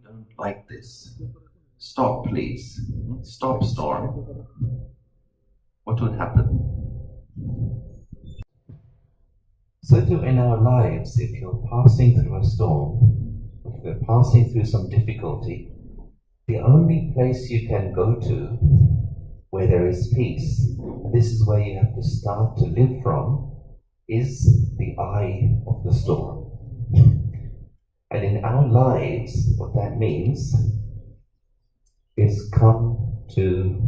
don't like this. Stop, please. Stop, storm. What would happen? So too in our lives, if you're passing through a storm, if you're passing through some difficulty, the only place you can go to where there is peace, and this is where you have to start to live from, is the eye of the storm. And in our lives, what that means is come to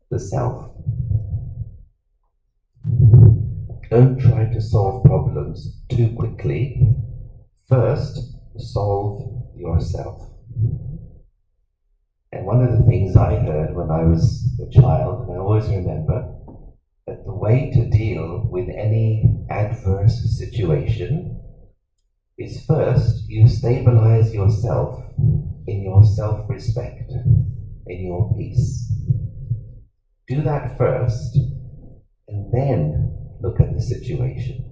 the self. Don't try to solve problems too quickly. First, solve yourself. And one of the things I heard when I was a child, and I always remember, that the way to deal with any adverse situation is first you stabilize yourself in your self-respect, in your peace. Do that first, and then look at the situation.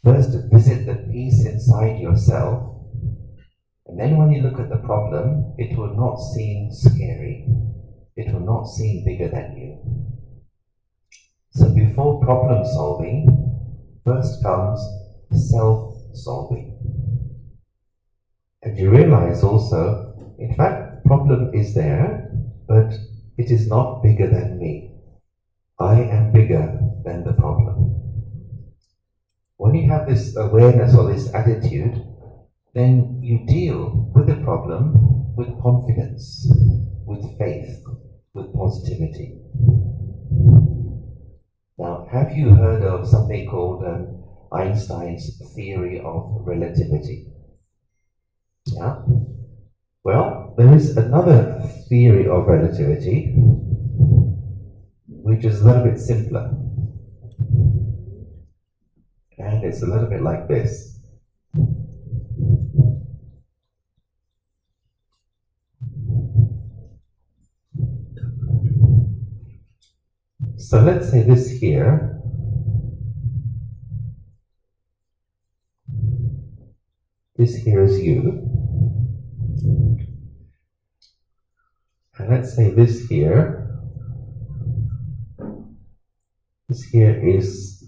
First, visit the peace inside yourself, and then when you look at the problem, it will not seem scary. It will not seem bigger than you. So before problem solving, first comes self-solving. And you realize also, in fact, the problem is there, but it is not bigger than me. I am bigger than the problem. When you have this awareness or this attitude, then you deal with the problem with confidence, with faith, with positivity. Now, have you heard of something called Einstein's theory of relativity? Yeah? Well, there is another theory of relativity which is a little bit simpler. And it's a little bit like this. So let's say this here is you. And let's say this here is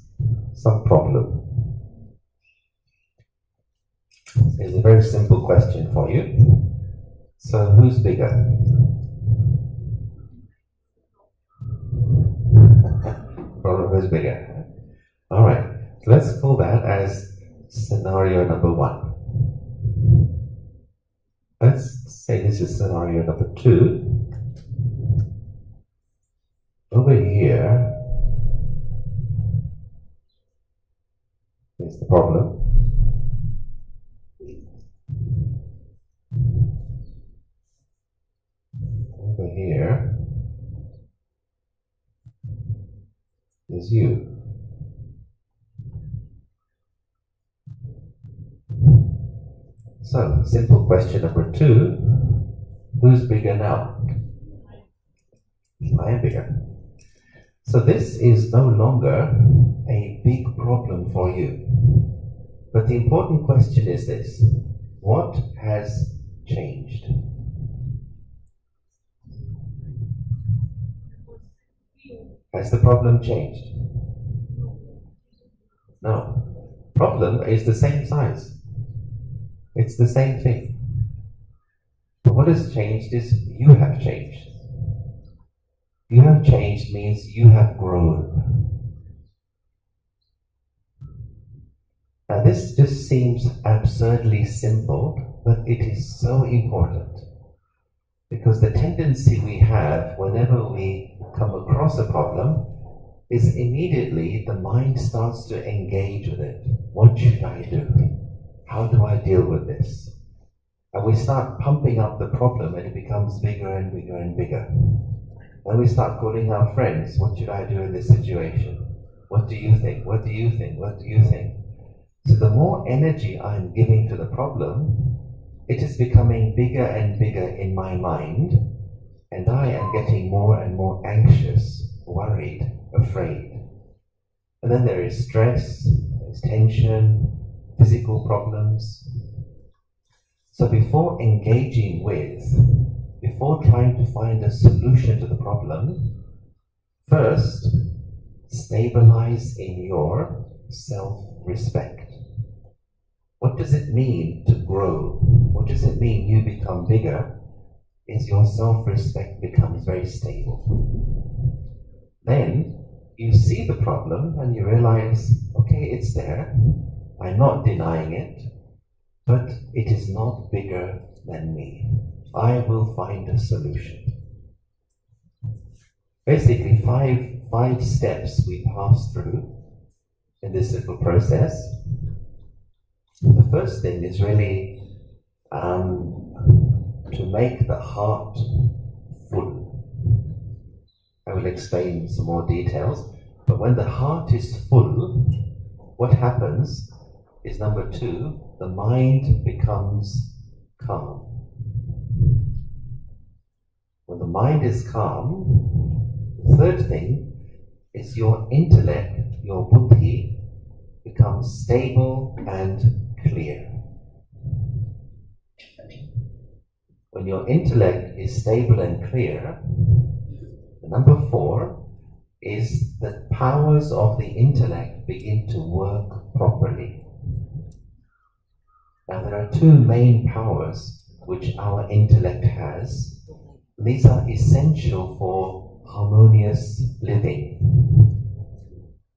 some problem. It's a very simple question for you. So who's bigger? Problem is bigger. Alright, so let's call that as scenario number 1. Let's say this is scenario number 2. Over here is the problem. Over here is you. So, simple question number 2, who's bigger now? I am bigger. So this is no longer a big problem for you. But the important question is this: what has changed? Has the problem changed? No. Problem is the same size. It's the same thing. But what has changed is you have changed. You have changed means you have grown. Now this just seems absurdly simple, but it is so important. Because the tendency we have whenever we come across a problem is immediately the mind starts to engage with it. What should I do? How do I deal with this? And we start pumping up the problem and it becomes bigger and bigger and bigger. And we start calling our friends, what should I do in this situation? What do you think? What do you think? What do you think? So the more energy I'm giving to the problem, it is becoming bigger and bigger in my mind, and I am getting more and more anxious, worried, afraid. And then there is stress, there's tension, physical problems. So before engaging with, before trying to find a solution to the problem, first stabilize in your self-respect. What does it mean to grow? What does it mean you become bigger? Is your self-respect becomes very stable. Then you see the problem and you realize, okay, it's there. I'm not denying it, but it is not bigger than me. I will find a solution. Basically, five steps we pass through in this little process. The first thing is really to make the heart full. I will explain some more details, but when the heart is full, what happens is number two, the mind becomes calm. When the mind is calm, the third thing is your intellect, your buddhi, becomes stable and clear. When your intellect is stable and clear, number four is that powers of the intellect begin to work properly. Now there are two main powers which our intellect has. These are essential for harmonious living.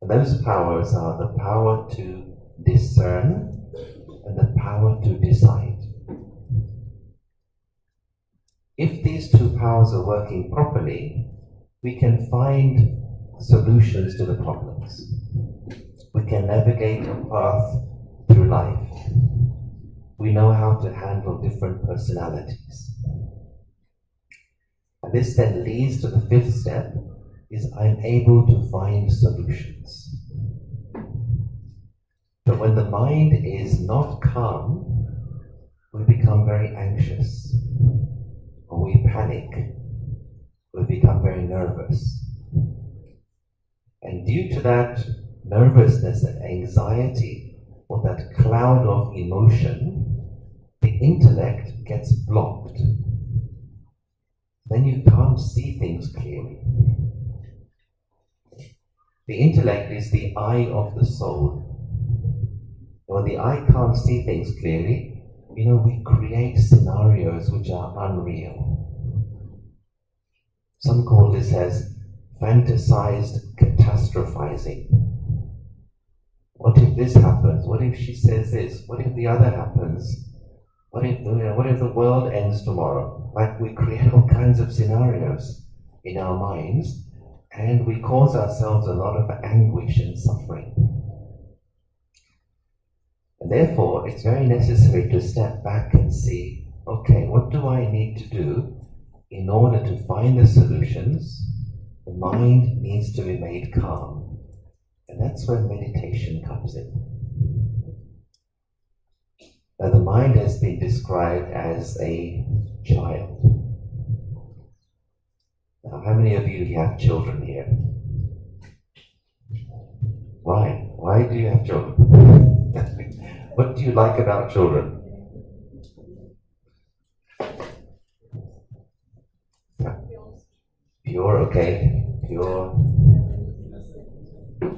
And those powers are the power to discern and the power to decide. If these two powers are working properly, we can find solutions to the problems. We can navigate a path through life. We know how to handle different personalities. And this then leads to the fifth step, is I'm able to find solutions. But when the mind is not calm, we become very anxious, or we panic, we become very nervous. And due to that nervousness and anxiety, or that cloud of emotion, the intellect gets blocked. Then you can't see things clearly. The intellect is the eye of the soul. When the eye can't see things clearly, we create scenarios which are unreal. Some call this as fantasized catastrophizing. What if this happens? What if she says this? What if the other happens? What if the world ends tomorrow? Like, we create all kinds of scenarios in our minds, and we cause ourselves a lot of anguish and suffering. And therefore, it's very necessary to step back and see, okay, what do I need to do in order to find the solutions? The mind needs to be made calm. And that's when meditation comes in. Now, the mind has been described as a child. Now, how many of you have children here? Why? Why do you have children? What do you like about children? Pure, okay. Pure.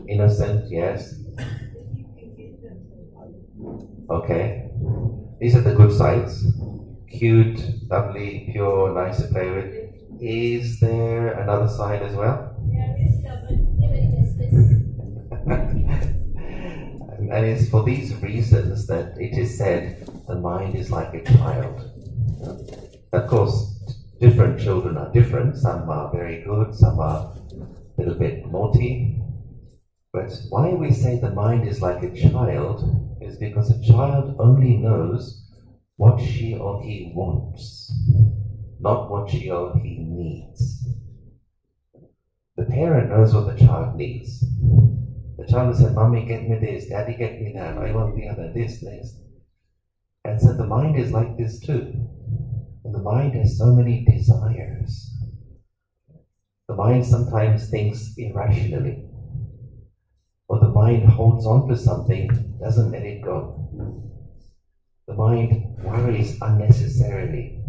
Innocent, yes. Okay. These are the good sides. Cute, lovely, pure, nice to play with. Is there another side as well? Very stubborn, very restless. And it's for these reasons that it is said the mind is like a child. Of course, different children are different. Some are very good, some are a little bit naughty. But why we say the mind is like a child is because a child only knows what she or he wants, not what she or he needs. The parent knows what the child needs. The child will say, Mommy, get me this, Daddy, get me that, I want the other, this. And so the mind is like this too. And the mind has so many desires. The mind sometimes thinks irrationally. Or the mind holds on to something, doesn't let it go. The mind worries unnecessarily.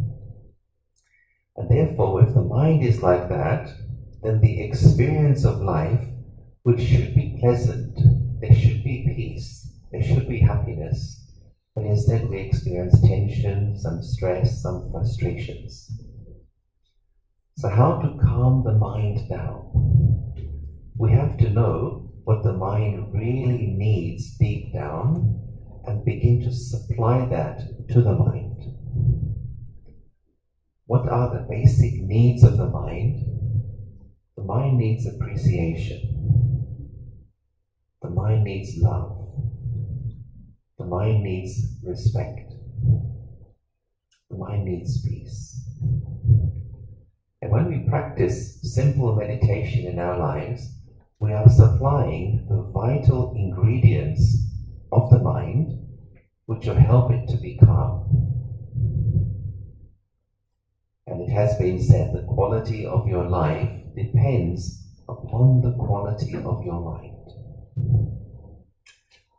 And therefore, if the mind is like that, then the experience of life, which should be pleasant, there should be peace, there should be happiness, but instead we experience tension, some stress, some frustrations. So how to calm the mind down? We have to know what the mind really needs deep down and begin to supply that to the mind. What are the basic needs of the mind? The mind needs appreciation. The mind needs love. The mind needs respect. The mind needs peace. And when we practice simple meditation in our lives, we are supplying the vital ingredients of the mind which will help it to be calm. And it has been said the quality of your life depends upon the quality of your mind.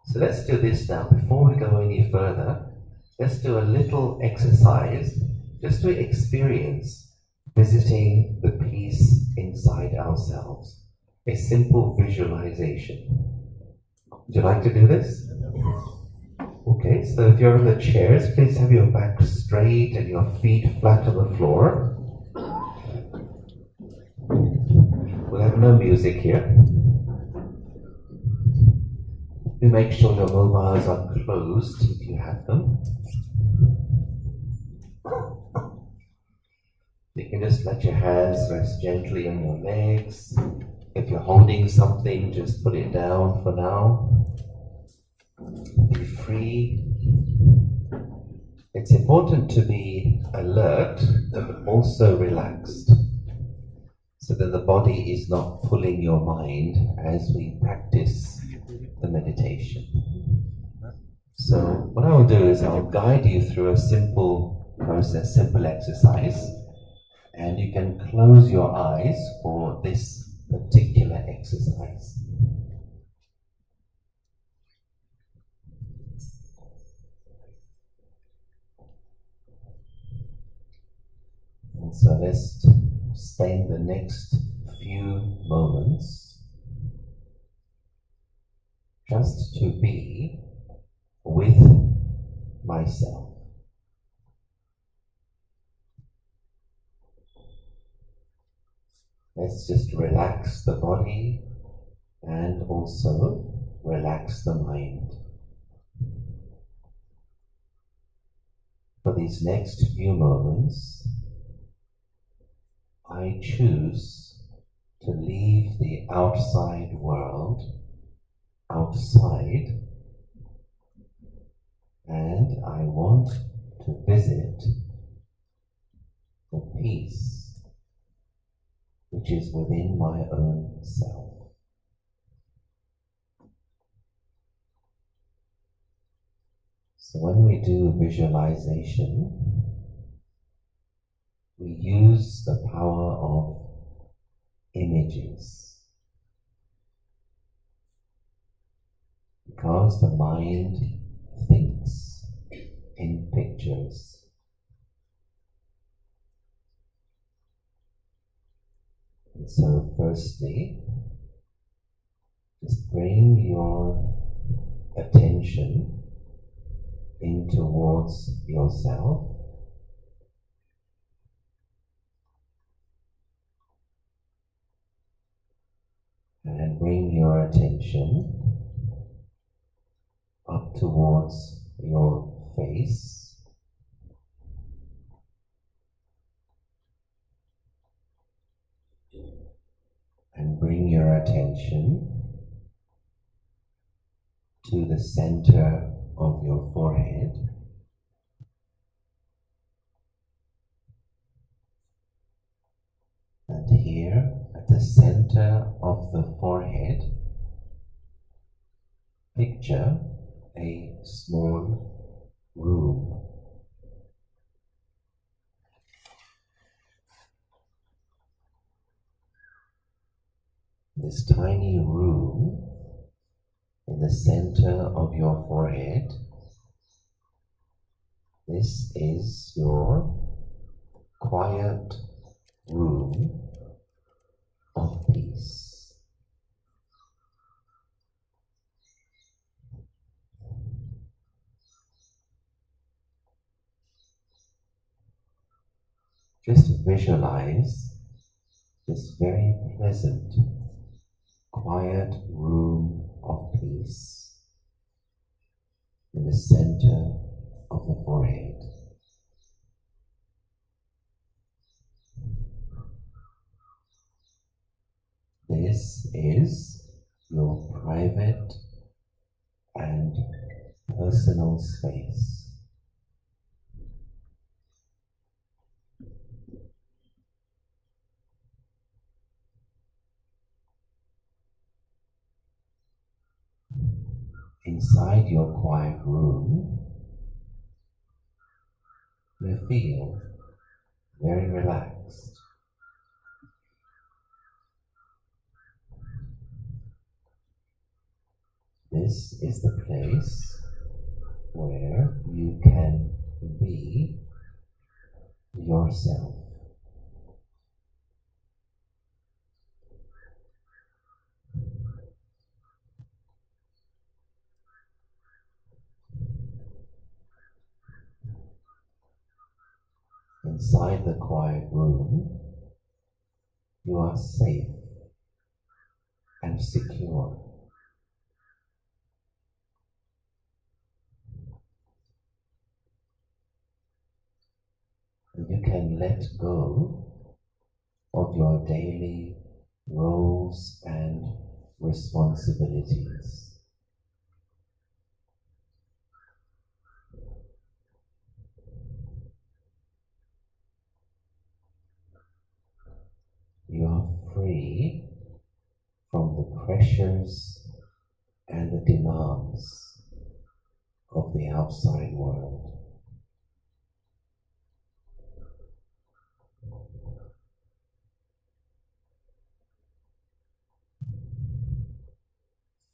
So let's do this now. Before we go any further, let's do a little exercise just to experience visiting the peace inside ourselves. A simple visualization. Would you like to do this? Okay, so if you're in the chairs, please have your back straight and your feet flat on the floor. We'll have no music here. Do make sure your mobiles are closed if you have them. You can just let your hands rest gently on your legs. If you're holding something, just put it down for now. Be free. It's important to be alert but also relaxed, so that the body is not pulling your mind as we practice the meditation. So what I will do is I'll guide you through a simple process, simple exercise, and you can close your eyes for this particular exercise. And so let's spend the next few moments just to be with myself. Let's just relax the body and also relax the mind. For these next few moments, I choose to leave the outside world outside, and I want to visit the peace which is within my own self. So when we do visualization, we use the power of images, because the mind thinks in pictures. And so firstly, just bring your attention in towards yourself. And bring your attention up towards your face. And bring your attention to the center of your forehead. And here, at the center of the forehead, picture a small room. This tiny room in the center of your forehead This is your quiet room of peace. Just visualize this very pleasant, quiet room of peace in the center of the forehead. This is your private and personal space. Inside your quiet room, you feel very relaxed. This is the place where you can be yourself. Inside the quiet room, you are safe and secure. And you can let go of your daily roles and responsibilities. You are free from the pressures and the demands of the outside world.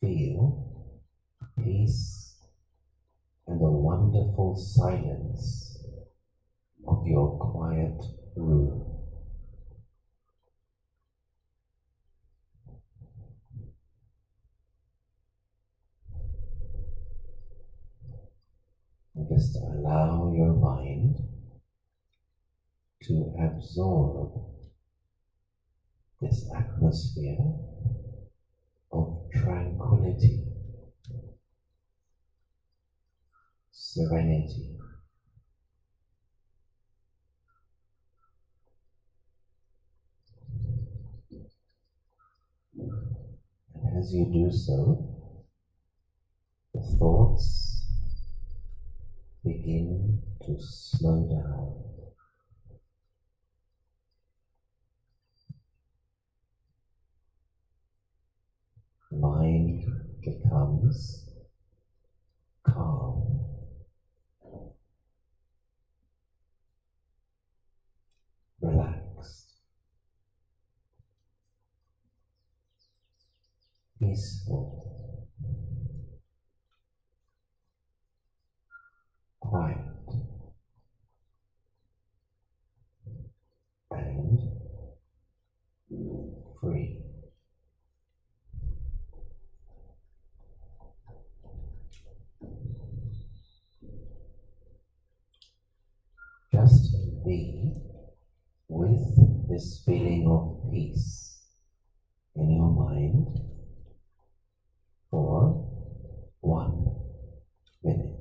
Feel peace and the wonderful silence of your quiet room. And just allow your mind to absorb this atmosphere of tranquility, serenity. And as you do so, the thoughts begin to slow down. Mind becomes calm, relaxed, peaceful, quiet, and free. Just be with this feeling of peace in your mind for 1 minute.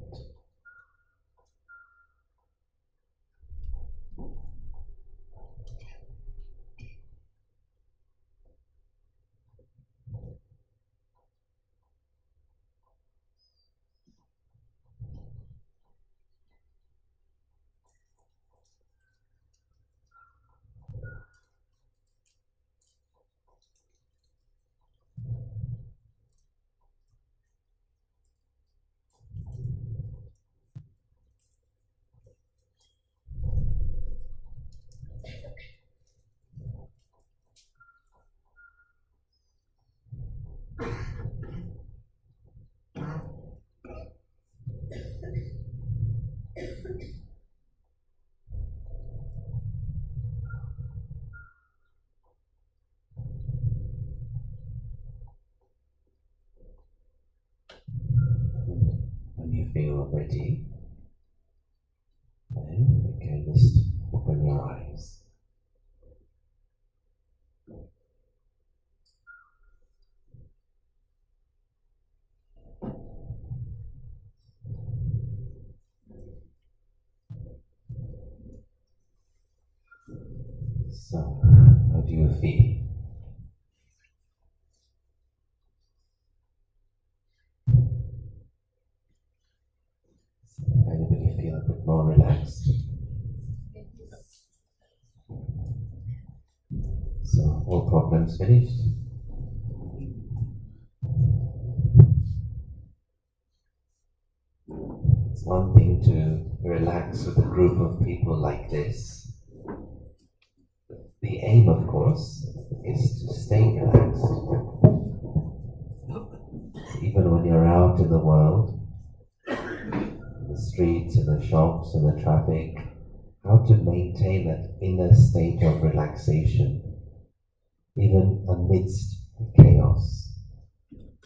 you're ready, then you can just open your eyes. So, how do you feel? Anybody feel a bit more relaxed? So, all problems finished? It's one thing to relax with a group of people like this. The aim, of course, is to stay relaxed. Even when you're out in the world, in the streets, in the shops, in the traffic, how to maintain that inner state of relaxation, even amidst chaos.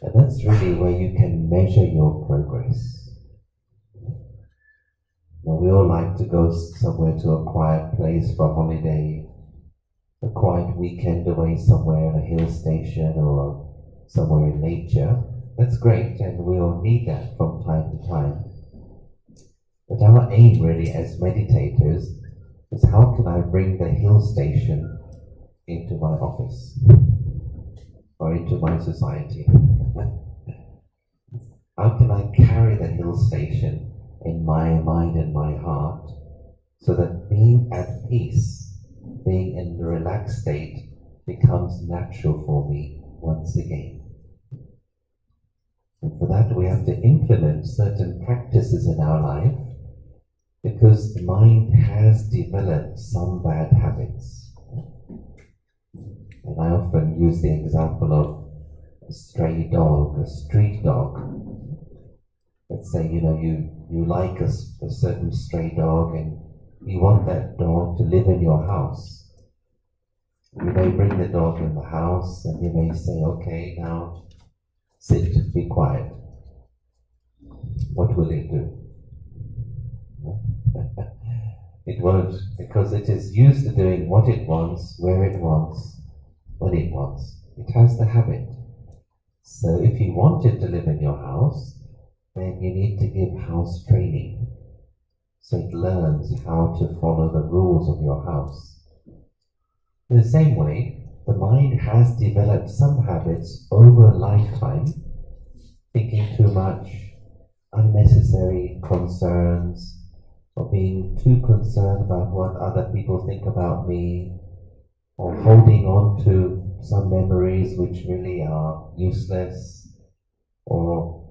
And that's really where you can measure your progress. Now, we all like to go somewhere to a quiet place for a holiday, a quiet weekend away somewhere on a hill station or somewhere in nature. That's great, and we all need that from time to time. But our aim really as meditators is how can I bring the hill station into my office or into my society? How can I carry the hill station in my mind and my heart so that being at peace, being in the relaxed state becomes natural for me once again? And for that we have to implement certain practices in our life, because the mind has developed some bad habits. And I often use the example of a stray dog, a street dog. Let's say, you like a certain stray dog and you want that dog to live in your house. You may bring the dog in the house and you may say, okay, now sit, be quiet. What will it do? It won't, because it is used to doing what it wants, where it wants, when it wants. It has the habit. So if you want it to live in your house, then you need to give house training, so it learns how to follow the rules of your house. In the same way, the mind has developed some habits over a lifetime, thinking too much, unnecessary concerns, or being too concerned about what other people think about me, or holding on to some memories which really are useless, or,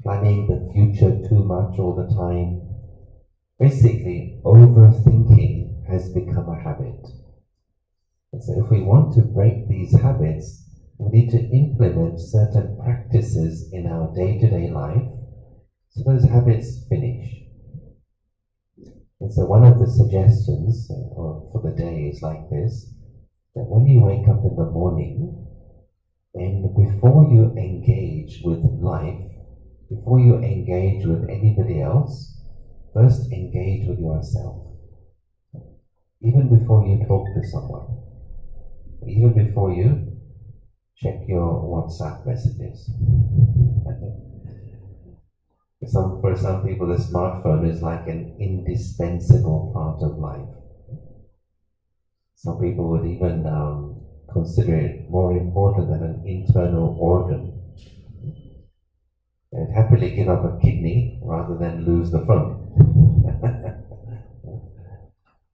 planning the future too much all the time. Basically, overthinking has become a habit. And so if we want to break these habits, we need to implement certain practices in our day-to-day life so those habits finish. And so one of the suggestions for the day is like this, that when you wake up in the morning, then before you engage with life, before you engage with anybody else, first engage with yourself. Even before you talk to someone, even before you check your WhatsApp messages. For some people, the smartphone is like an indispensable part of life. Some people would even consider it more important than an internal organ. They'd happily give up a kidney rather than lose the phone.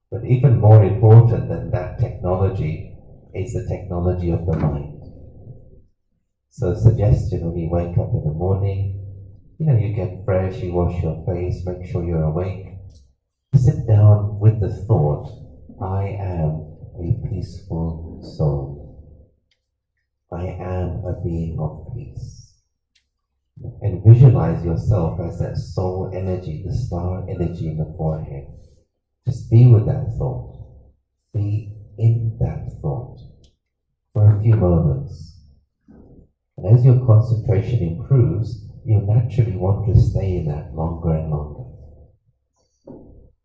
But even more important than that technology is the technology of the mind. So suggestion when you wake up in the morning, you get fresh, you wash your face, make sure you're awake. Sit down with the thought, I am a peaceful soul. I am a being of peace. And visualize yourself as that soul energy, the star energy in the forehead. Just be with that thought. Be in that thought for a few moments. And as your concentration improves, you naturally want to stay in that longer and longer.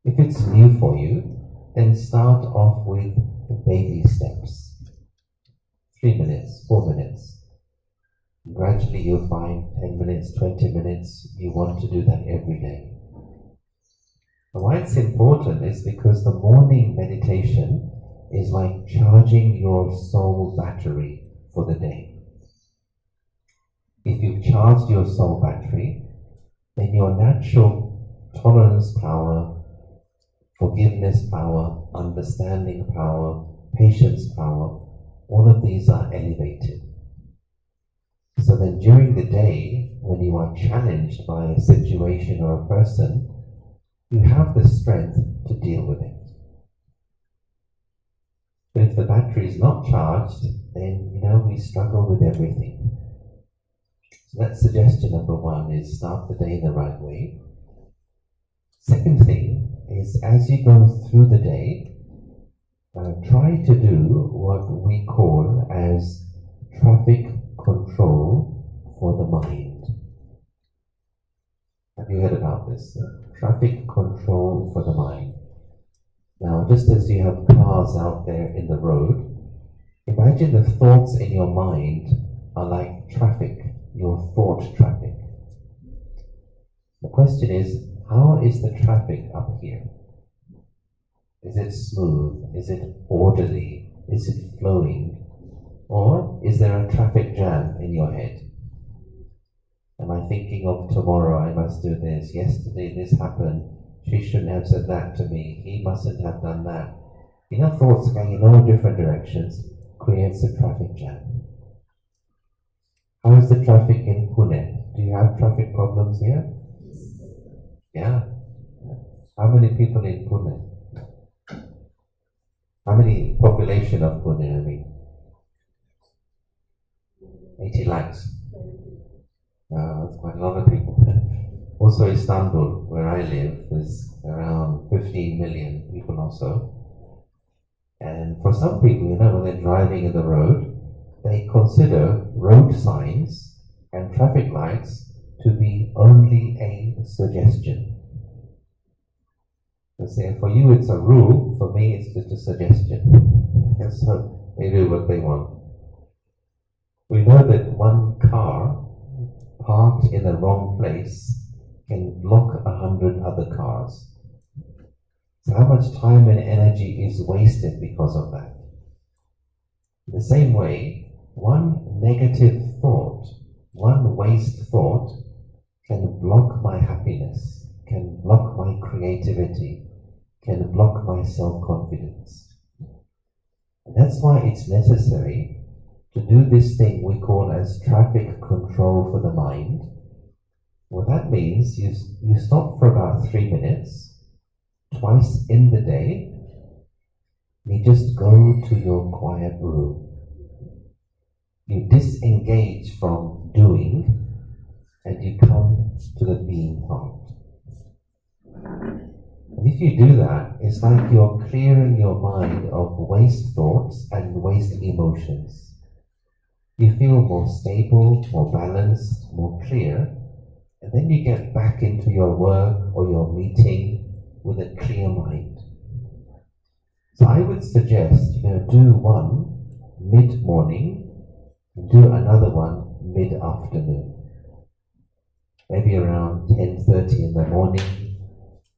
If it's new for you, then start off with the baby steps. 3 minutes, 4 minutes. Gradually you'll find 10 minutes, 20 minutes, you want to do that every day. And why it's important is because the morning meditation is like charging your soul battery for the day. If you've charged your soul battery, then your natural tolerance power, forgiveness power, understanding power, patience power, all of these are elevated. So then during the day, when you are challenged by a situation or a person, you have the strength to deal with it. But if the battery is not charged, then we struggle with everything. So that's suggestion number one, is start the day the right way. Second thing is, as you go through the day, try to do what we call as traffic control for the mind. Have you heard about this? Traffic control for the mind. Now, just as you have cars out there in the road, imagine the thoughts in your mind are like traffic, your thought traffic. The question is, how is the traffic up here? Is it smooth? Is it orderly? Is it flowing? Or is there a traffic jam in your head? Am I thinking of tomorrow I must do this? Yesterday this happened. She shouldn't have said that to me. He mustn't have done that. Thoughts going in all different directions creates a traffic jam. How is the traffic in Pune? Do you have traffic problems here? Yeah. How many people in Pune? How many population of Pune, I mean? 80 lakhs. That's quite a lot of people. Also Istanbul, where I live, is around 15 million people or so. And for some people, when they're driving in the road, they consider road signs and traffic lights to be only a suggestion. They say, for you it's a rule, for me it's just a suggestion. And so they do what they want. We know that one car parked in the wrong place can block 100 other cars. So how much time and energy is wasted because of that? In the same way, one negative thought, one waste thought can block my happiness, can block my creativity, can block my self-confidence. And that's why it's necessary to do this thing we call as traffic control for the mind. Well, that means you stop for about 3 minutes, twice in the day. You just go to your quiet room. You disengage from doing and you come to the being part. And if you do that, it's like you're clearing your mind of waste thoughts and waste emotions. You feel more stable, more balanced, more clear, and then you get back into your work or your meeting with a clear mind. So I would suggest, do one mid-morning, and do another one mid-afternoon. Maybe around 10:30 in the morning,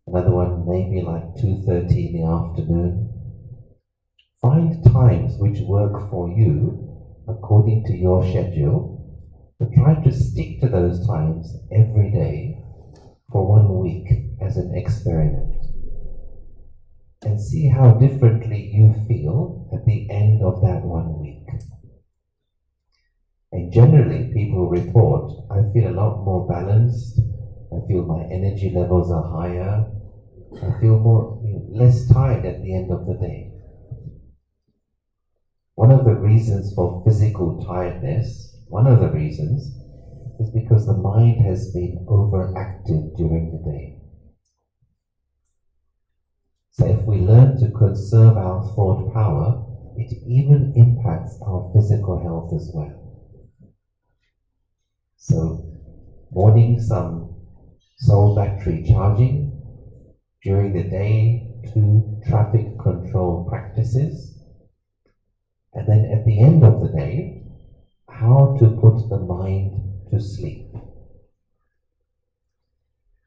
another one maybe like 2:30 in the afternoon. Find times which work for you according to your schedule, but try to stick to those times every day for 1 week as an experiment. And see how differently you feel at the end of that 1 week. And generally people report, I feel a lot more balanced, I feel my energy levels are higher, I feel less tired at the end of the day. One of the reasons for physical tiredness, is because the mind has been overactive during the day. So if we learn to conserve our thought power, it even impacts our physical health as well. So Morning, some soul battery charging. During the day, 2 traffic control practices. And then at the end of the day, how to put the mind to sleep.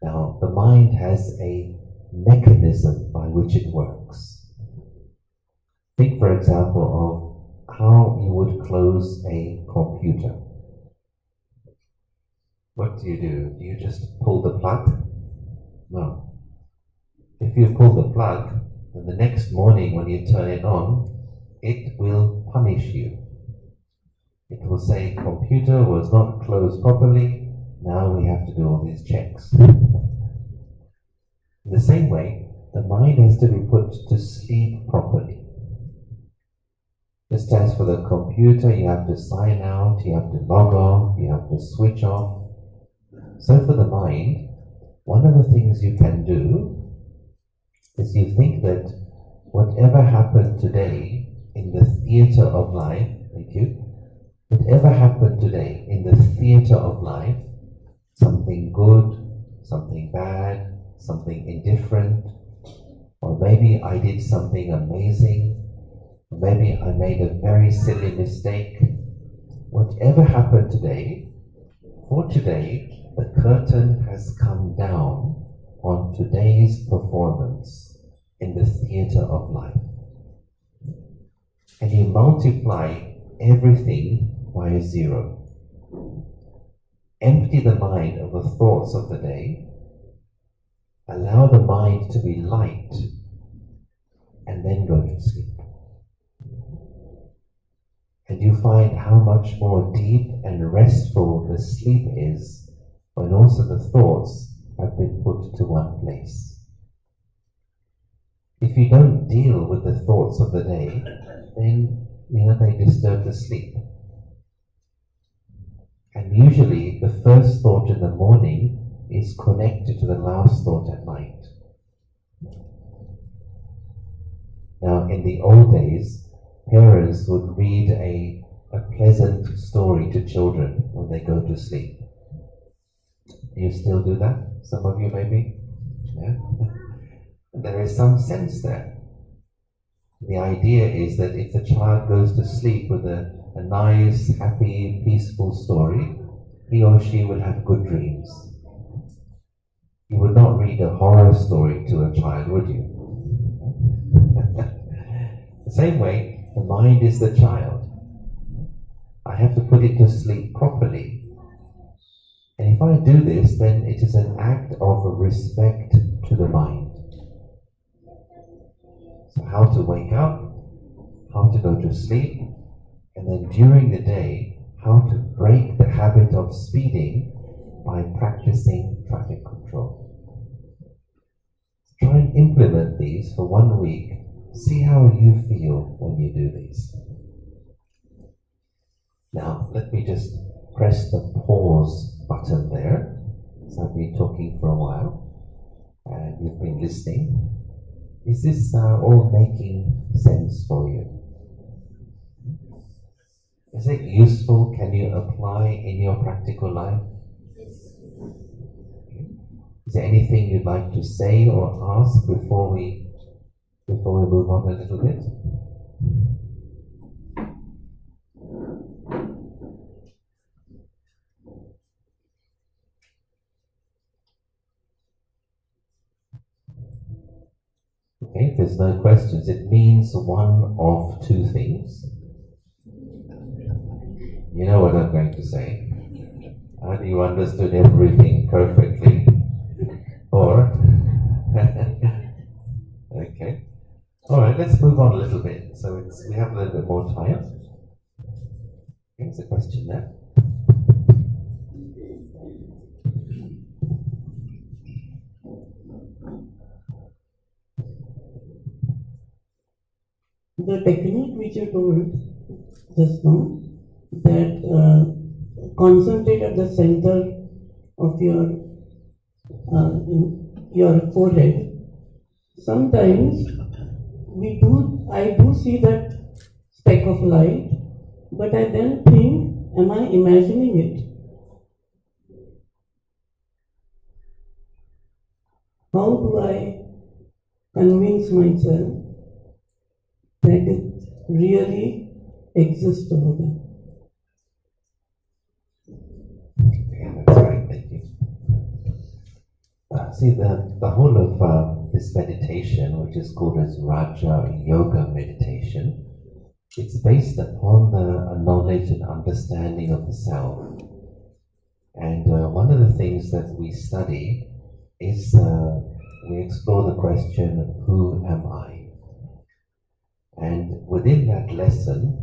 Now, the mind has a mechanism by which it works. Think, for example, of how you would close a computer. What do? Do you just pull the plug? No. If you pull the plug, then the next morning when you turn it on, it will punish you. It will say, computer was not closed properly, now we have to do all these checks. In the same way, the mind has to be put to sleep properly. Just as for the computer, you have to sign out, you have to log off, you have to switch off. So for the mind, one of the things you can do is you think that whatever happened today in the theater of life, whatever happened today in the theater of life, something good, something bad, something indifferent, or maybe I did something amazing, or maybe I made a very silly mistake. Whatever happened today, for today, the curtain has come down on today's performance in the theater of life. And you multiply everything by 0. Empty the mind of the thoughts of the day, allow the mind to be light, and then go to sleep. And you find how much more deep and restful the sleep is when also the thoughts have been put to one place. If you don't deal with the thoughts of the day, then they disturb the sleep. And usually the first thought in the morning is connected to the last thought at night. Now, in the old days, parents would read a pleasant story to children when they go to sleep. Do you still do that? Some of you maybe? Yeah? There is some sense there. The idea is that if the child goes to sleep with a nice, happy, peaceful story, he or she will have good dreams. You would not read a horror story to a child, would you? The same way, the mind is the child. I have to put it to sleep properly. And if I do this, then it is an act of respect to the mind. So how to wake up, how to go to sleep, and then during the day, how to break the habit of speeding by practicing traffic control. Try and implement these for 1 week. See how you feel when you do these. Now, let me just press the pause button there. So I've been talking for a while, and you've been listening. Is this all making sense for you? Is it useful? Can you apply in your practical life? Is there anything you'd like to say or ask before we move on a little bit? Okay, if there's no questions, it means one of 2 things. You know what I'm going to say. Either you understood everything perfectly, or okay. All right, let's move on a little bit. So we have a little bit more time. Here's a question there. The technique which you told just now, that concentrate at the center of your forehead. Sometimes I do see that speck of light, but I then think, am I imagining it? how do I convince myself that it really exists over there? Yeah, that's right, thank you. See, the whole of this meditation, which is called as Raja Yoga meditation, it's based upon the knowledge and understanding of the self. And one of the things that we study is we explore the question, who am I? And within that lesson,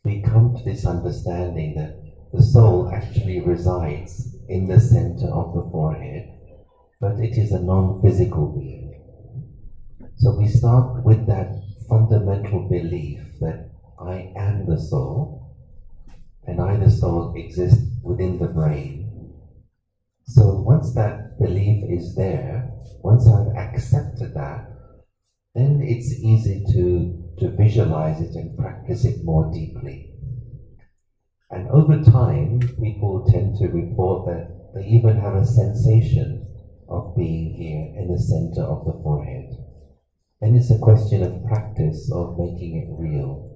we come to this understanding that the soul actually resides in the center of the forehead, but it is a non-physical being. So we start with that fundamental belief that I am the soul, and I, the soul, exist within the brain. So once that belief is there, once I've accepted that, then it's easy to visualize it and practice it more deeply. And over time, people tend to report that they even have a sensation of being here in the center of the forehead. And it's a question of practice, of making it real.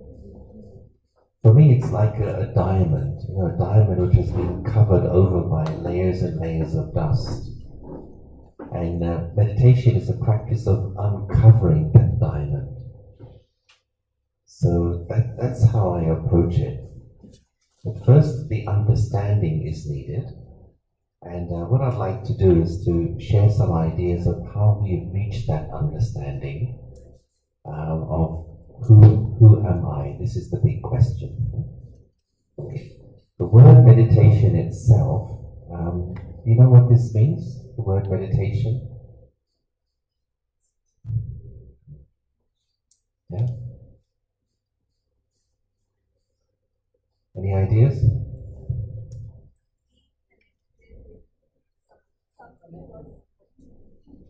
For me, it's like a diamond, a diamond which has been covered over by layers and layers of dust. And meditation is a practice of uncovering that diamond. So that's how I approach it. But first, the understanding is needed. And what I'd like to do is to share some ideas of how we've reached that understanding of who am I? This is the big question. Okay. The word meditation itself, do you know what this means? The word meditation? Yeah? Any ideas?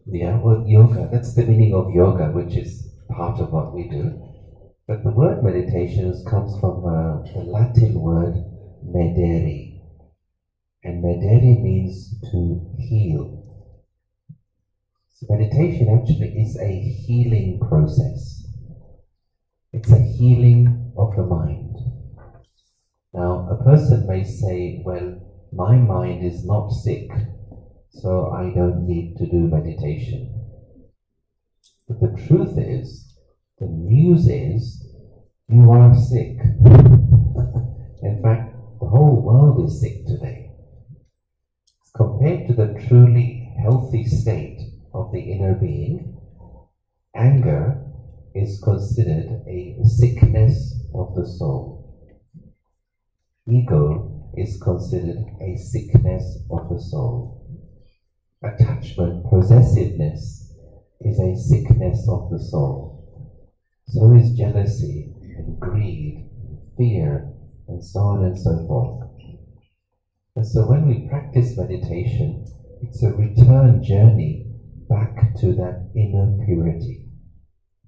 Yeah, well, yoga, that's the meaning of yoga, which is part of what we do. But the word meditation comes from the Latin word medere. And medere means to heal. So meditation actually is a healing process. It's a healing of the mind. Now, a person may say, well, my mind is not sick, so I don't need to do meditation. But the truth is, the news is, you are sick. In fact, the whole world is sick today. Compared to the truly healthy state of the inner being, anger is considered a sickness of the soul. Ego is considered a sickness of the soul. Attachment, possessiveness is a sickness of the soul. So is jealousy and greed, fear, and so on and so forth. And so when we practice meditation, it's a return journey back to that inner purity,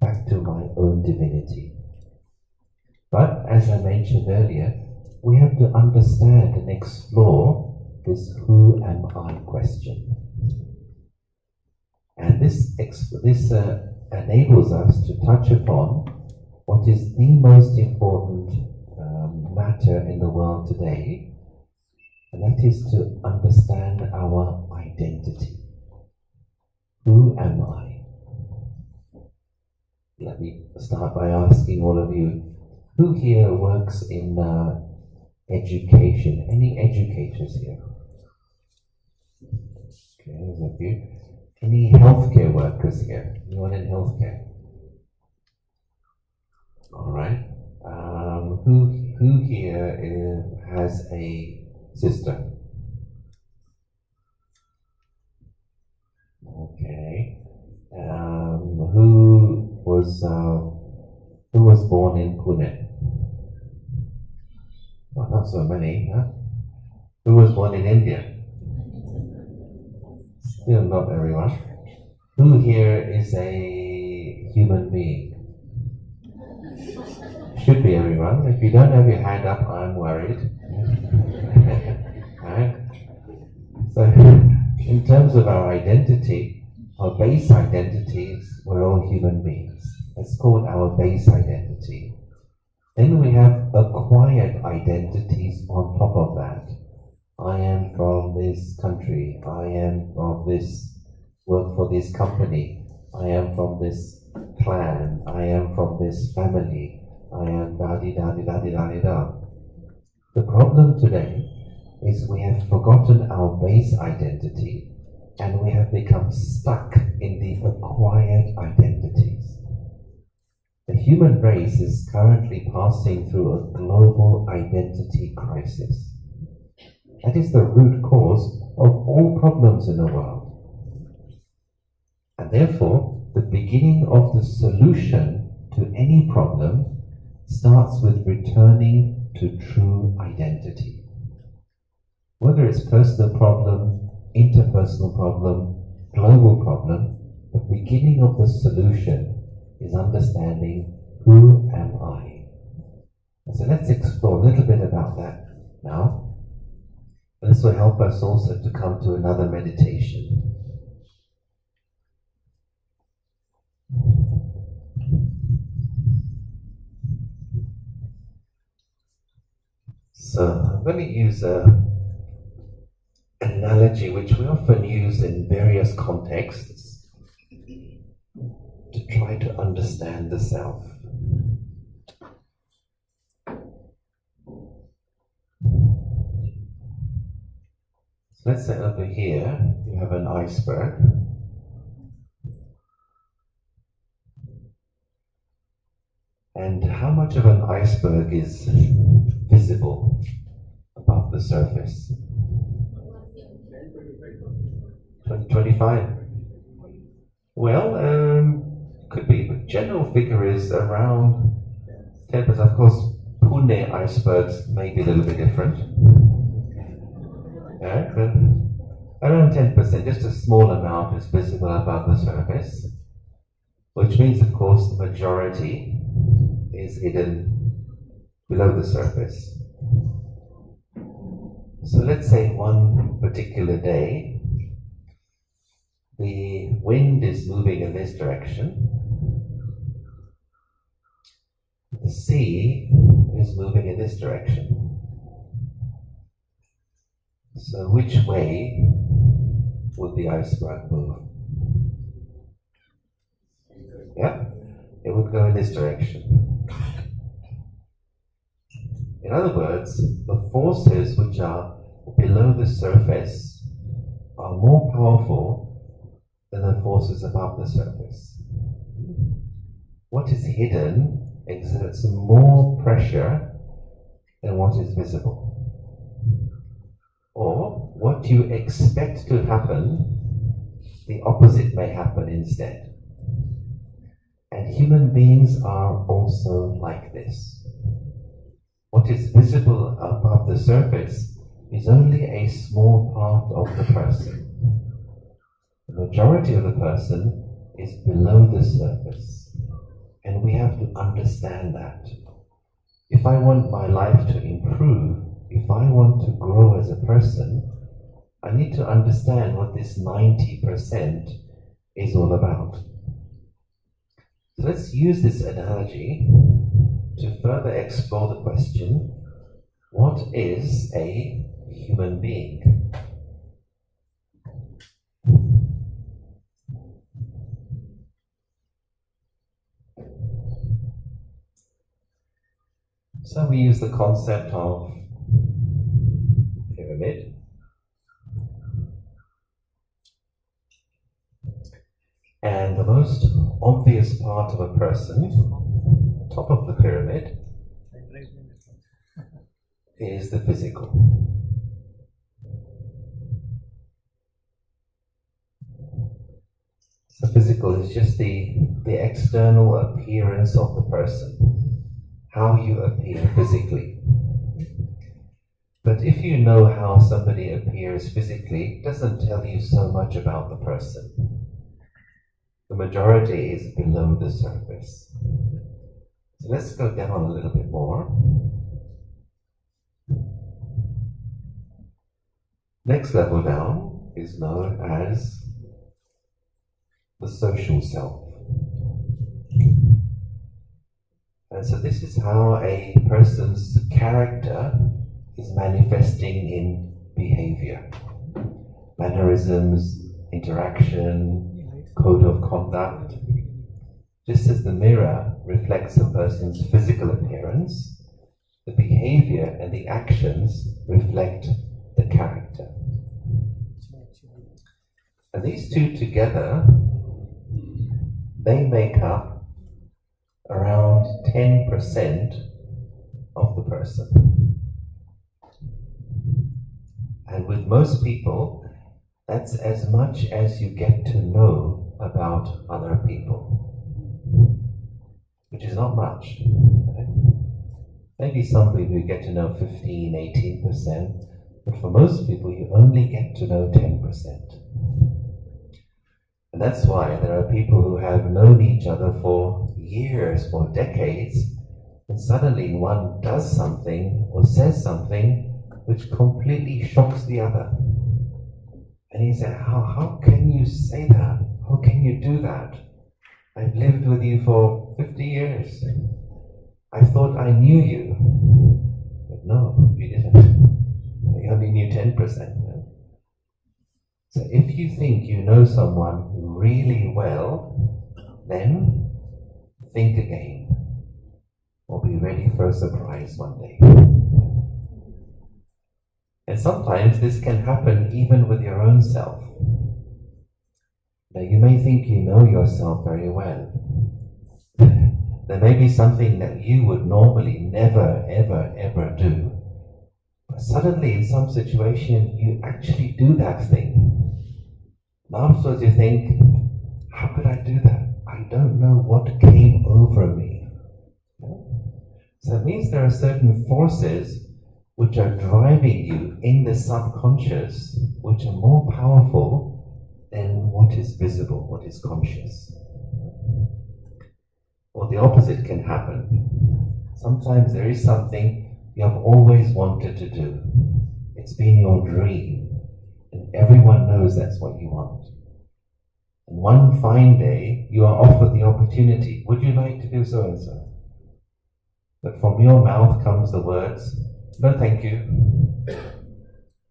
back to my own divinity. But as I mentioned earlier, we have to understand and explore this who am I question. And this enables us to touch upon what is the most important matter in the world today, and that is to understand our identity. Who am I? Let me start by asking all of you, who here works in education? Any educators here? Okay, there's a few. Any healthcare workers here? Anyone in healthcare? All right. Who here has a sister? Okay. Who was born in Pune? Well, not so many, huh? Who was born in India? Still not everyone. Who here is a human being? Should be everyone. If you don't have your hand up, I'm worried. Right? So, in terms of our identity, Our base identities, we're all human beings. That's called our base identity. Then we have acquired identities on top of that. I am from this country. I am of this, work for this company. I am from this clan. I am from this family. I am da-di-da-di-da-di-da-di-da. The problem today is we have forgotten our base identity and we have become stuck in the acquired identities. The human race is currently passing through a global identity crisis. That is the root cause of all problems in the world. And therefore, the beginning of the solution to any problem starts with returning to true identity. Whether it's personal problem, interpersonal problem, global problem, the beginning of the solution is understanding who am I. And so let's explore a little bit about that now. This will help us also to come to another meditation. So I'm going to use an analogy which we often use in various contexts to try to understand the self. So let's say over here you have an iceberg. And how much of an iceberg is visible above the surface? 25. Well, could be, but general figure is around 10%. Of course, Pune icebergs may be a little bit different. Yeah, but around 10%, just a small amount is visible above the surface, which means, of course, the majority is hidden below the surface. So let's say one particular day, the wind is moving in this direction, the sea is moving in this direction. So which way would the iceberg move? Yeah, it would go in this direction. In other words, the forces which are below the surface are more powerful than the forces above the surface. What is hidden exerts more pressure than what is visible. Or what you expect to happen, the opposite may happen instead. And human beings are also like this. What is visible above the surface is only a small part of the person. The majority of the person is below the surface. And we have to understand that. If I want my life to improve, if I want to grow as a person, I need to understand what this 90% is all about. So let's use this analogy to further explore the question, what is a human being? So we use the concept of pyramid. And the most obvious part of a person, top of the pyramid, is the physical. So physical is just the external appearance of the person, how you appear physically. But if you know how somebody appears physically, it doesn't tell you so much about the person. The majority is below the surface. So let's go down a little bit more. Next level down is known as the social self. And so this is how a person's character is manifesting in behavior. Mannerisms, interaction, code of conduct. Just as the mirror reflects a person's physical appearance, the behavior and the actions reflect the character. And these two together, they make up around 10% of the person. And with most people, that's as much as you get to know about other people, which is not much. Right? Maybe some people you get to know 15, 18%, but for most people you only get to know 10%. And that's why there are people who have known each other for years, for decades, and suddenly one does something or says something which completely shocks the other. And he said, how can you say that? How can you do that? I've lived with you for 50 years. I thought I knew you. But no, you didn't. You only knew 10%. Right? So if you think you know someone really well, then think again. Or be ready for a surprise one day. And sometimes this can happen even with your own self. Now you may think you know yourself very well. There may be something that you would normally never, ever, ever do. But suddenly in some situation you actually do that thing. And afterwards you think, how could I do that? I don't know what came over me. So it means there are certain forces which are driving you in the subconscious, which are more powerful than what is visible, what is conscious. Or the opposite can happen. Sometimes there is something you have always wanted to do. It's been your dream, and everyone knows that's what you want. And one fine day, you are offered the opportunity. Would you like to do so and so? But from your mouth comes the words, no, thank you.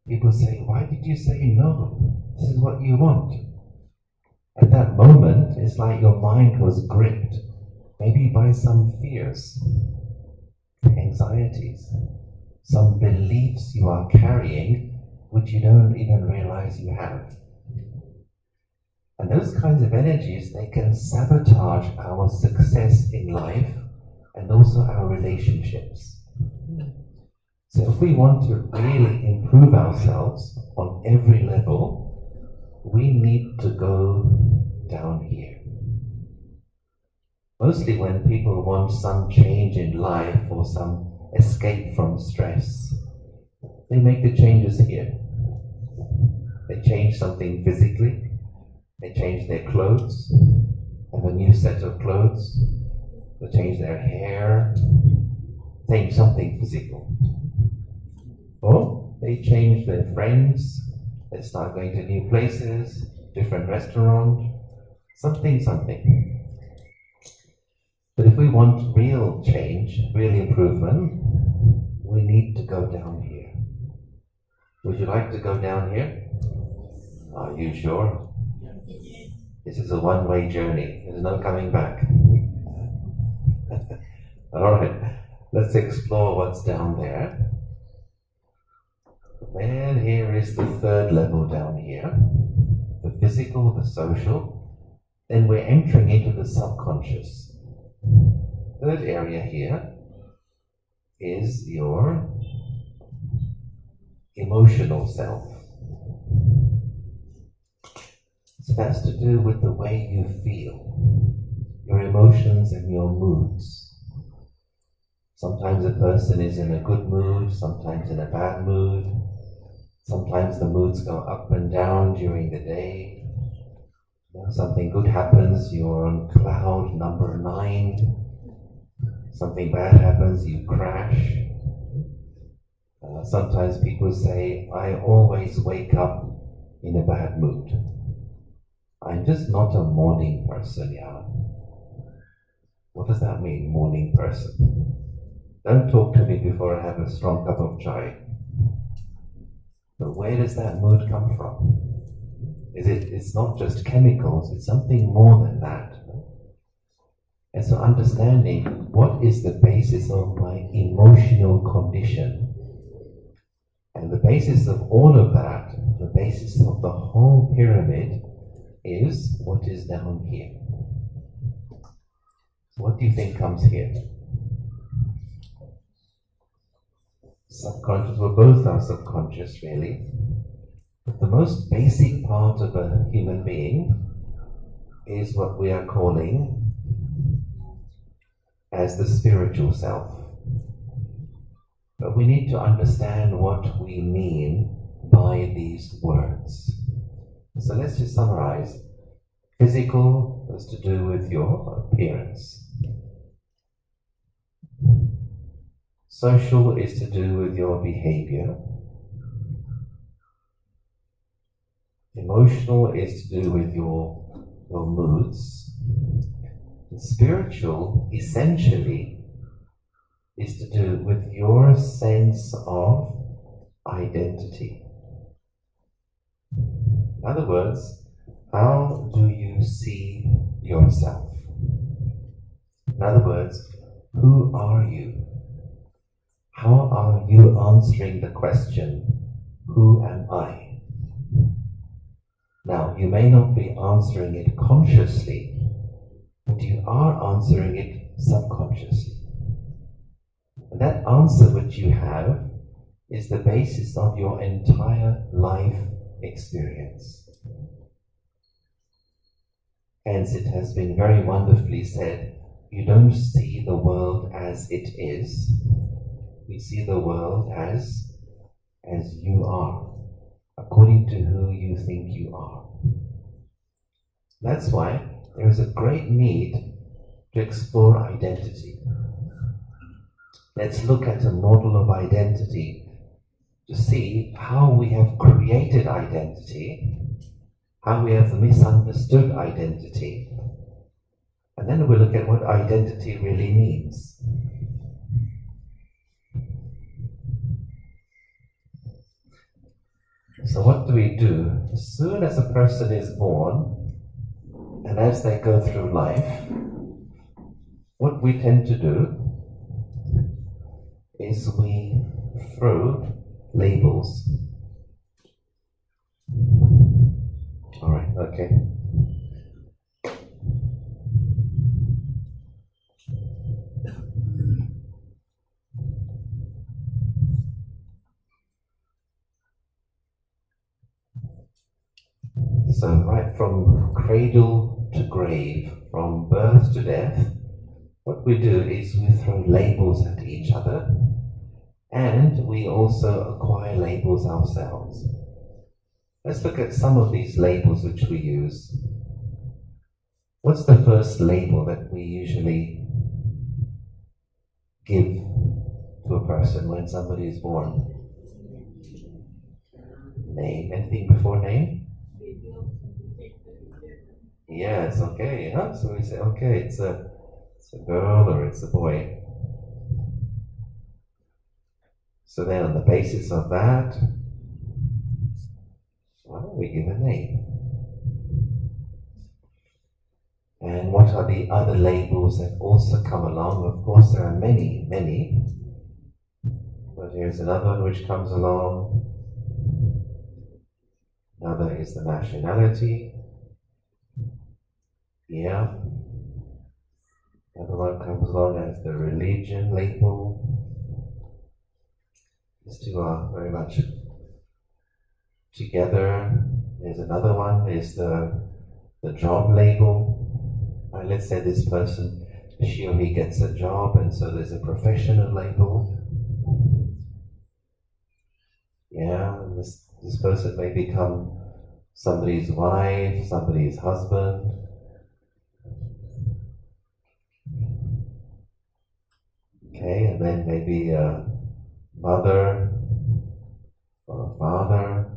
People say, why did you say no? This is what you want. At that moment, it's like your mind was gripped, maybe by some fears, anxieties, some beliefs you are carrying which you don't even realize you have. And those kinds of energies, they can sabotage our success in life and also our relationships. So if we want to really improve ourselves on every level, we need to go down here. Mostly when people want some change in life or some escape from stress, they make the changes here. They change something physically, they change their clothes, have a new set of clothes, they change their hair, change something physical. Or they change their friends, they start going to new places, different restaurant, something. But if we want real change, real improvement, we need to go down here. Would you like to go down here? Are you sure? This is a one-way journey. There's no coming back. Alright, let's explore what's down there. And here is the third level down here. The physical, the social. Then we're entering into the subconscious. Third area here is your emotional self. So that's to do with the way you feel, your emotions and your moods. Sometimes a person is in a good mood, sometimes in a bad mood. Sometimes the moods go up and down during the day. Something good happens, you're on cloud number 9. Something bad happens, you crash. Sometimes people say, I always wake up in a bad mood. I'm just not a morning person, yeah. What does that mean, morning person? Don't talk to me before I have a strong cup of chai. But where does that mood come from? It's not just chemicals, it's something more than that. And so understanding what is the basis of my emotional condition, and the basis of all of that, the basis of the whole pyramid, is what is down here. So what do you think comes here? Subconscious, well, both are subconscious really. But the most basic part of a human being is what we are calling as the spiritual self. But we need to understand what we mean by these words. So let's just summarize. Physical has to do with your appearance. Social is to do with your behavior. Emotional is to do with your moods. And spiritual, essentially, is to do with your sense of identity. In other words, how do you see yourself? In other words, who are you? How are you answering the question, who am I? Now, you may not be answering it consciously, but you are answering it subconsciously. And that answer which you have is the basis of your entire life experience. Hence, it has been very wonderfully said, you don't see the world as it is, we see the world as you are, according to who you think you are. That's why there is a great need to explore identity. Let's look at a model of identity to see how we have created identity, how we have misunderstood identity, and then we'll look at what identity really means. So what do we do? As soon as a person is born, and as they go through life, what we tend to do is we throw labels. Alright, okay. So right from cradle to grave, from birth to death, what we do is we throw labels at each other, and we also acquire labels ourselves. Let's look at some of these labels which we use. What's the first label that we usually give to a person when somebody is born? Name. Anything before name? Yes, okay. Yeah? So we say, okay, it's a girl or it's a boy. So then on the basis of that, well, we give a name. And what are the other labels that also come along? Of course, there are many, many. But here's another one which comes along. Another is the nationality. Yeah. Another one comes along as the religion label. These two are very much together. There's another one, is the job label. Let's say this person, she or he gets a job, and so there's a professional label. Yeah, and this person may become somebody's wife, somebody's husband. Okay, and then maybe a mother or a father.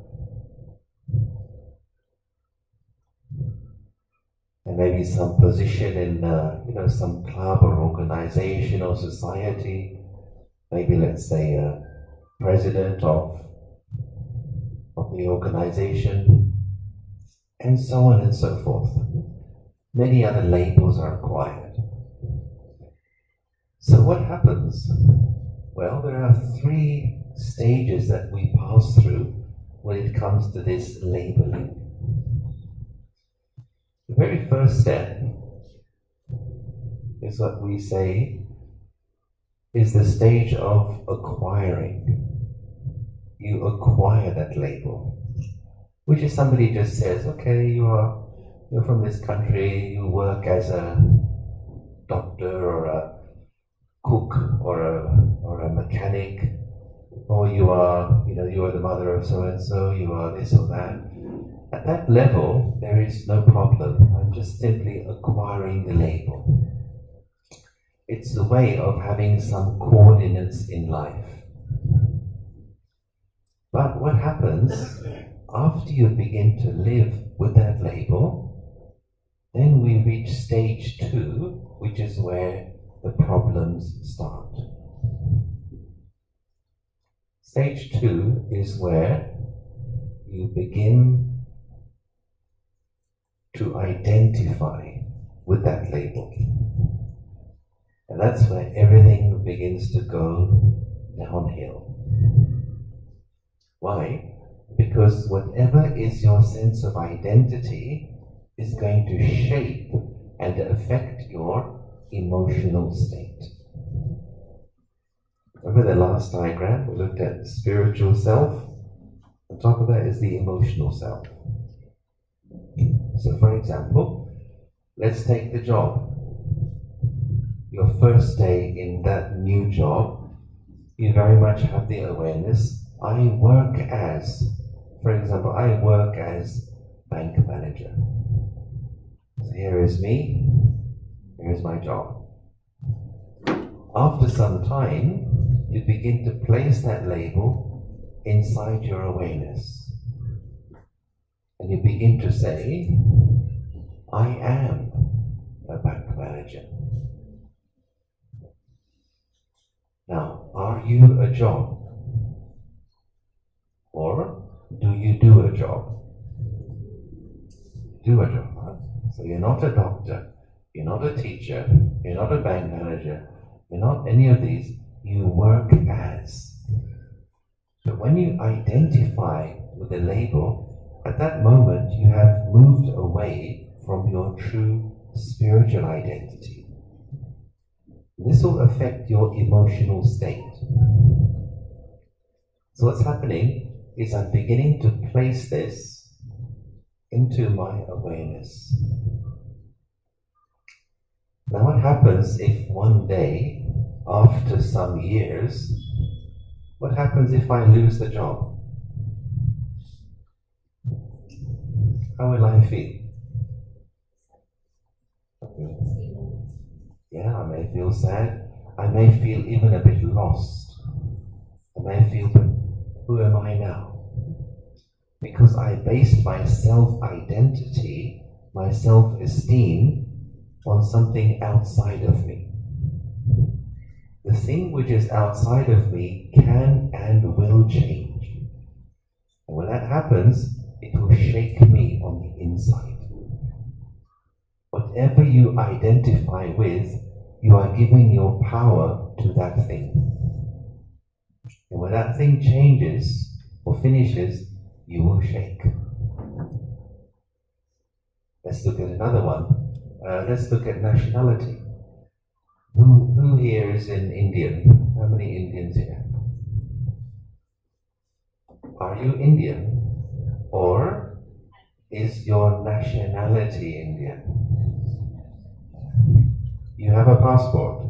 maybe some position in some club or organization or society, maybe let's say president of the organization, and so on and so forth. Many other labels are acquired. So what happens? Well, there are 3 stages that we pass through when it comes to this labeling. The very first step is what we say is the stage of acquiring. You acquire that label, which is somebody just says, okay, you're from this country, you work as a doctor or a cook or a mechanic, or you are the mother of so and so, you are this or that. At that level, there is no problem. I'm just simply acquiring the label. It's a way of having some coordinates in life. But what happens after you begin to live with that label, then we reach stage 2, which is where the problems start. Stage 2 is where you begin to identify with that label. And that's where everything begins to go downhill. Why? Because whatever is your sense of identity is going to shape and affect your emotional state. Remember the last diagram? We looked at the spiritual self. On top of that is the emotional self. So for example, let's take the job. Your first day in that new job, you very much have the awareness, I work as bank manager. So here is me, here is my job. After some time, you begin to place that label inside your awareness. And you begin to say, I am a bank manager. Now, are you a job? Or do you do a job? Do a job, right? So you're not a doctor, you're not a teacher, you're not a bank manager, you're not any of these, you work as. So when you identify with the label, at that moment you have moved away from your true spiritual identity. This will affect your emotional state. So what's happening is I'm beginning to place this into my awareness. Now what happens if one day, after some years, what happens if I lose the job? How will I feel? Yeah, I may feel sad. I may feel even a bit lost. I may feel, but who am I now? Because I based my self-identity, my self-esteem, on something outside of me. The thing which is outside of me can and will change. And when that happens, it will shake me on the inside. Whatever you identify with, you are giving your power to that thing. And when that thing changes or finishes, you will shake. Let's look at another one. Let's look at nationality. Who here is an Indian? How many Indians here? Are you Indian? Or is your nationality Indian? You have a passport.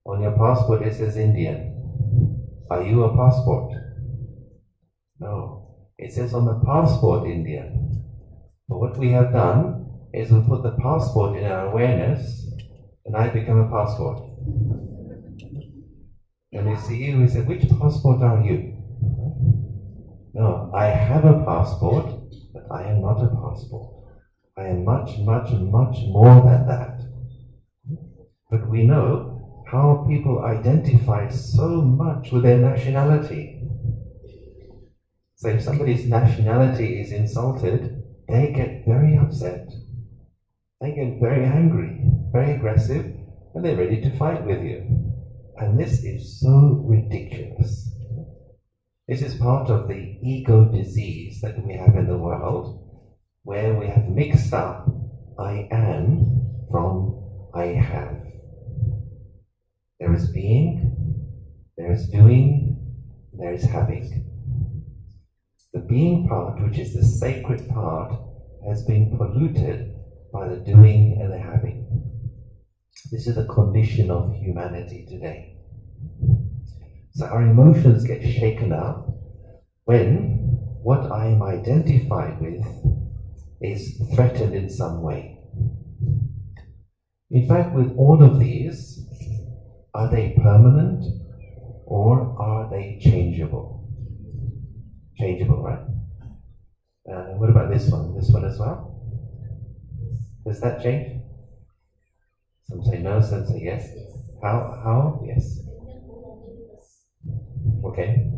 On your passport it says Indian. Are you a passport? No. It says on the passport Indian. But what we have done is we put the passport in our awareness, and I become a passport. When we see you, we say, which passport are you? No, I have a passport, but I am not a passport. I am much, much, much more than that. But we know how people identify so much with their nationality. So if somebody's nationality is insulted, they get very upset. They get very angry, very aggressive, and they're ready to fight with you. And this is so ridiculous. This is part of the ego disease that we have in the world, where we have mixed up I am from I have. There is being, there is doing, there is having. The being part, which is the sacred part, has been polluted by the doing and the having. This is the condition of humanity today. So our emotions get shaken up when what I am identified with is threatened in some way. In fact, with all of these, are they permanent or are they changeable? Changeable, right? What about this one? This one as well? Does that change? Some say no, some say yes. How? Yes. Okay.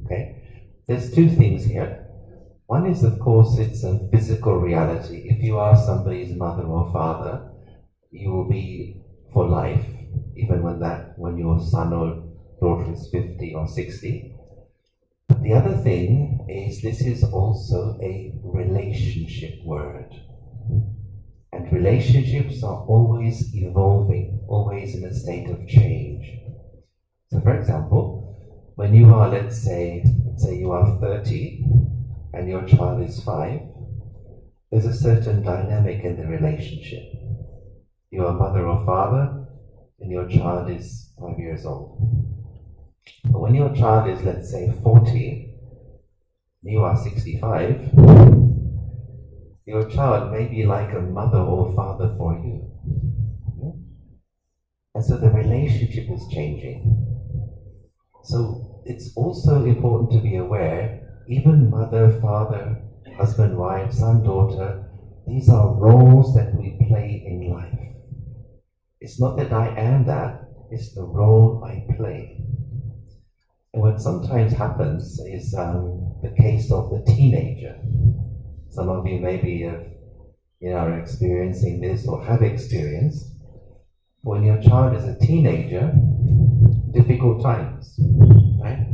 Okay. There's two things here. One is, of course, it's a physical reality. If you are somebody's mother or father, you will be for life, even when your son or daughter is 50 or 60. But the other thing is, this is also a relationship word. And relationships are always evolving, always in a state of change. So for example, when you are, let's say you are 30 and your child is 5, there's a certain dynamic in the relationship. You are mother or father and your child is 5 years old. But when your child is, let's say, 40, you are 65, your child may be like a mother or father for you. And so the relationship is changing. So it's also important to be aware, even mother, father, husband, wife, son, daughter, these are roles that we play in life. It's not that I am that, it's the role I play. And what sometimes happens is the case of the teenager. Some of you maybe are experiencing this or have experienced. When your child is a teenager, difficult times, right?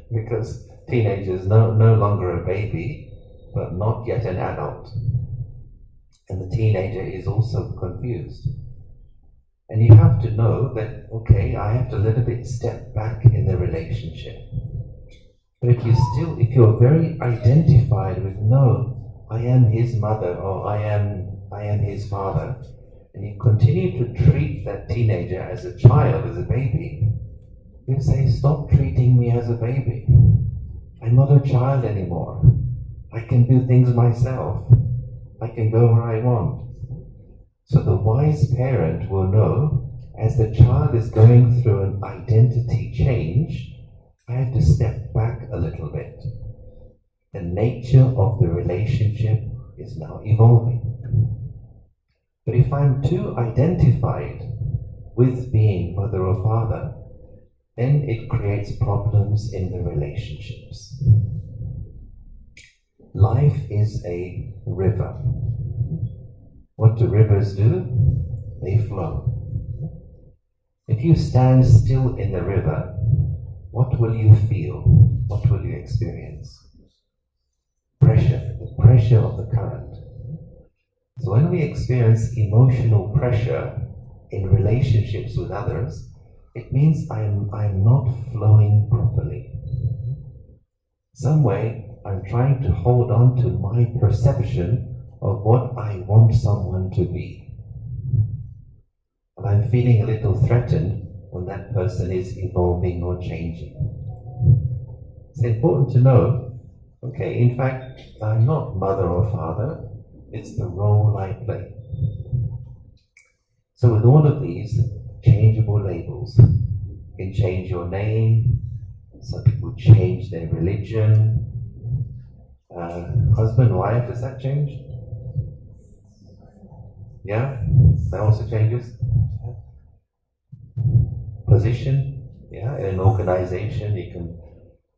Because teenagers no longer a baby, but not yet an adult. And the teenager is also confused. And you have to know that, okay, I have to a little bit step back in the relationship. But if you're very identified with, no, I am his mother or I am his father, and you continue to treat that teenager as a child, as a baby, you say, stop treating me as a baby. I'm not a child anymore. I can do things myself. I can go where I want. So the wise parent will know, as the child is going through an identity change, I have to step back a little bit. The nature of the relationship is now evolving. But if I'm too identified with being mother or father, then it creates problems in the relationships. Life is a river. What do rivers do? They flow. If you stand still in the river, what will you feel? What will you experience? Pressure, the pressure of the current. So when we experience emotional pressure in relationships with others, it means I'm not flowing properly. Some way I'm trying to hold on to my perception of what I want someone to be. And I'm feeling a little threatened when that person is evolving or changing. It's important to know, okay, in fact, I'm not mother or father, it's the role I play. So with all of these changeable labels, you can change your name, some people change their religion, Husband, wife, does that change? Yeah, that also changes. Position, yeah, in an organization, you can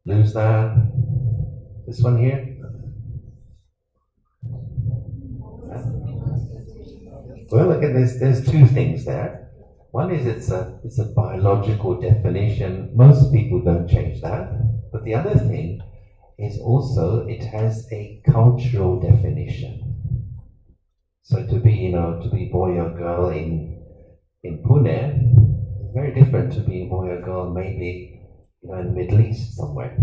lose that. This one here. Well, again, there's two things there. One is it's a biological definition. Most people don't change that. But the other thing is also it has a cultural definition. So to be boy or girl in Pune is very different to be boy or girl maybe in the Middle East somewhere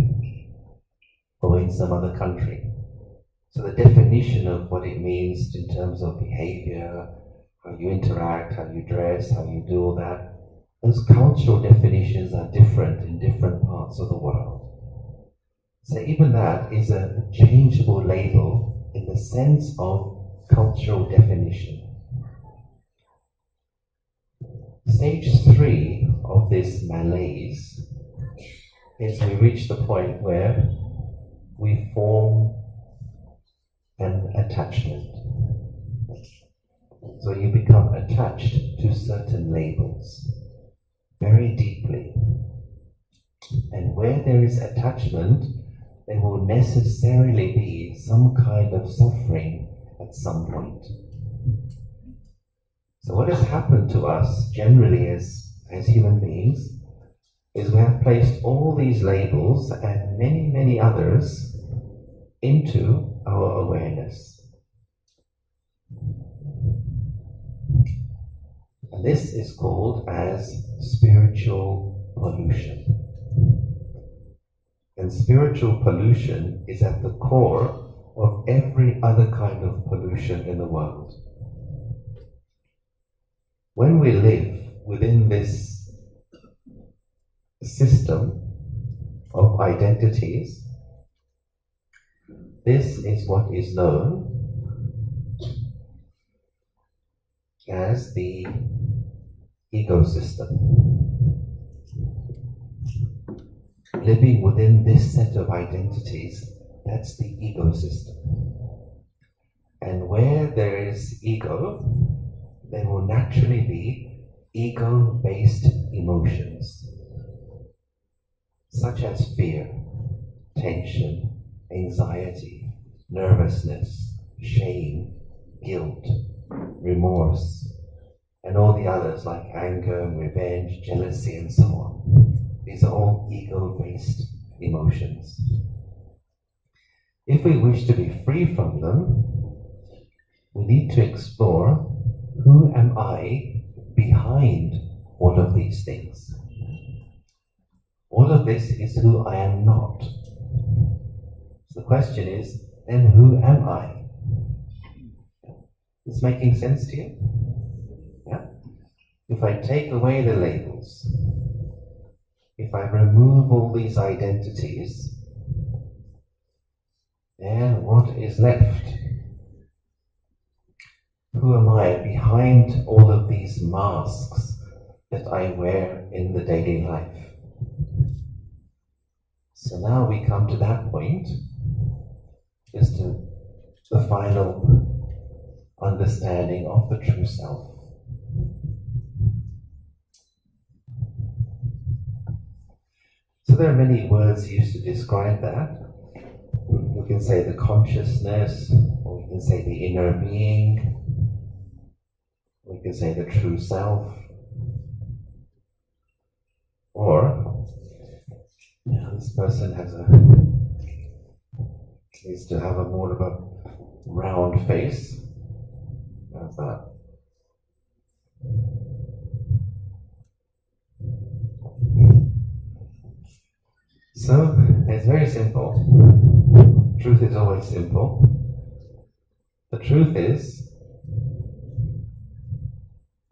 or in some other country. So the definition of what it means in terms of behavior, how you interact, how you dress, how you do all that, those cultural definitions are different in different parts of the world. So even that is a changeable label in the sense of cultural definition. Stage 3 of this malaise is we reach the point where we form an attachment. So you become attached to certain labels very deeply. And where there is attachment, there will necessarily be some kind of suffering at some point. So what has happened to us generally as human beings is we have placed all these labels and many, many others into our awareness. And this is called as spiritual pollution. And spiritual pollution is at the core of every other kind of pollution in the world. When we live within this system of identities, this is what is known as the ecosystem. Living within this set of identities, that's the ecosystem. And where there is ego, there will naturally be ego-based emotions, such as fear, tension, anxiety, nervousness, shame, guilt, remorse, and all the others like anger, revenge, jealousy, and so on. These are all ego-based emotions. If we wish to be free from them, we need to explore who am I behind all of these things. All of this is who I am not. So the question is, then who am I? Is this making sense to you? Yeah? If I take away the labels, if I remove all these identities, then what is left? Who am I behind all of these masks that I wear in the daily life? So now we come to that point, is to the final understanding of the true self. So there are many words used to describe that. We can say the consciousness, or we can say the inner being, we can say the true self, or this person needs to have a more of a round face. How's that? So it's very simple. Truth is always simple. The truth is,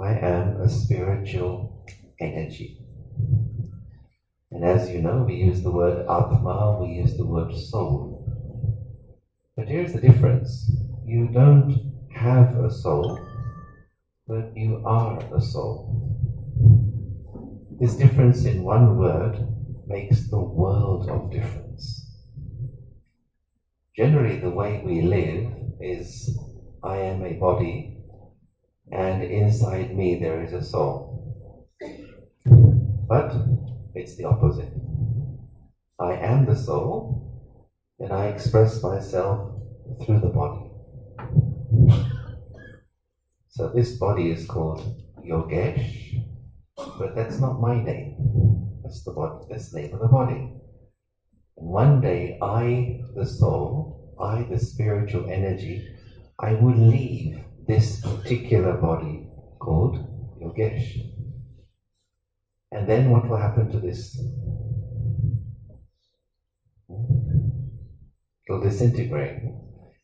I am a spiritual energy. And as you know, we use the word Atma, we use the word soul. But here's the difference. You don't have a soul, but you are a soul. This difference in one word makes the world of difference. Generally, the way we live is I am a body, and inside me there is a soul. But it's the opposite. I am the soul, and I express myself through the body. So this body is called Yogesh, but that's not my name. That's the body. That's the name of the body. And one day, I, the soul, I, the spiritual energy, I will leave this particular body called Yogesh. And then what will happen to this? It'll disintegrate.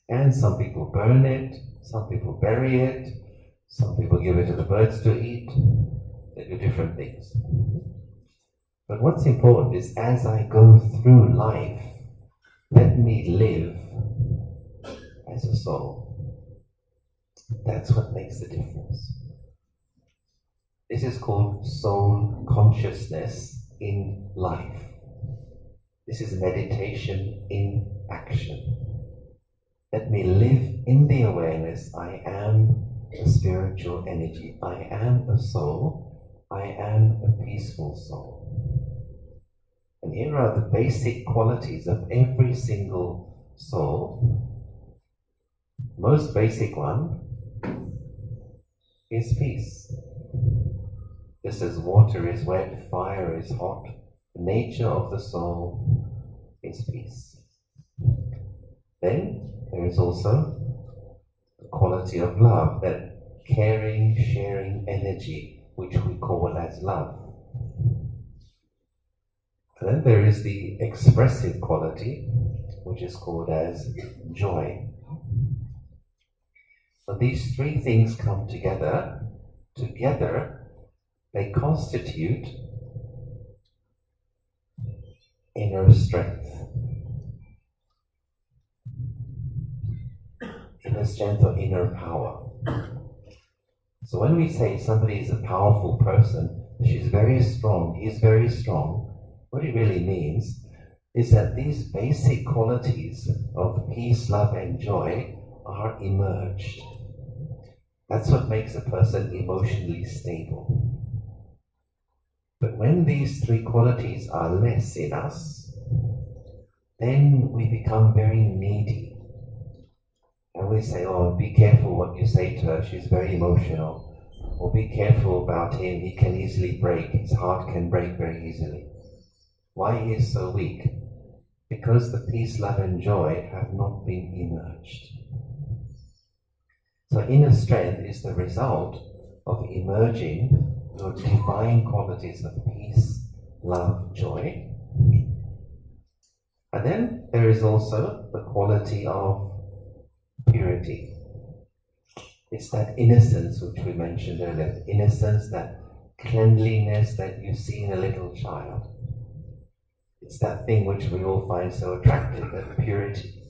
And some people burn it, some people bury it, some people give it to the birds to eat. They do different things. But what's important is as I go through life, let me live as a soul. That's what makes the difference. This is called soul consciousness in life. This is meditation in action. Let me live in the awareness I am a spiritual energy. I am a soul. I am a peaceful soul. And here are the basic qualities of every single soul. Most basic one is peace. Just as water is wet, fire is hot, the nature of the soul is peace. Then there is also the quality of love, that caring, sharing energy, which we call as love. And then there is the expressive quality, which is called as joy. So these three things come together they constitute inner strength. Inner strength or inner power. So when we say somebody is a powerful person, she's very strong, he is very strong, what it really means is that these basic qualities of peace, love and joy are emerged. That's what makes a person emotionally stable. But when these three qualities are less in us, then we become very needy. And we say, oh, be careful what you say to her, she's very emotional. Or be careful about him, he can easily break, his heart can break very easily. Why he is so weak? Because the peace, love and joy have not been emerged. So inner strength is the result of emerging your divine qualities of peace, love, joy. And then there is also the quality of purity. It's that innocence which we mentioned earlier, innocence, that cleanliness that you see in a little child. It's that thing which we all find so attractive, that purity.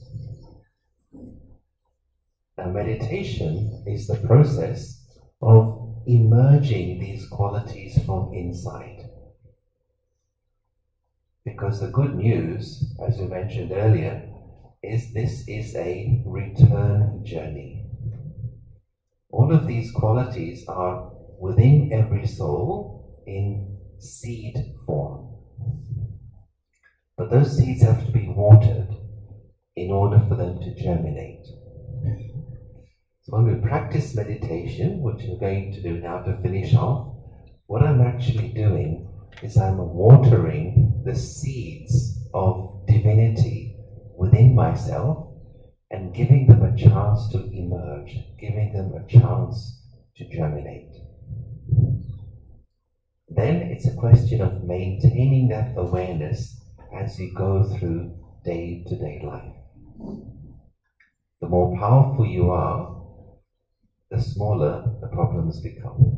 Now meditation is the process of emerging these qualities from inside. Because the good news, as we mentioned earlier, is this is a return journey. All of these qualities are within every soul in seed form. But those seeds have to be watered in order for them to germinate. So when we practice meditation, which we're going to do now to finish off, what I'm actually doing is I'm watering the seeds of divinity within myself and giving them a chance to emerge, giving them a chance to germinate. Then it's a question of maintaining that awareness as you go through day-to-day life. The more powerful you are, the smaller the problems become.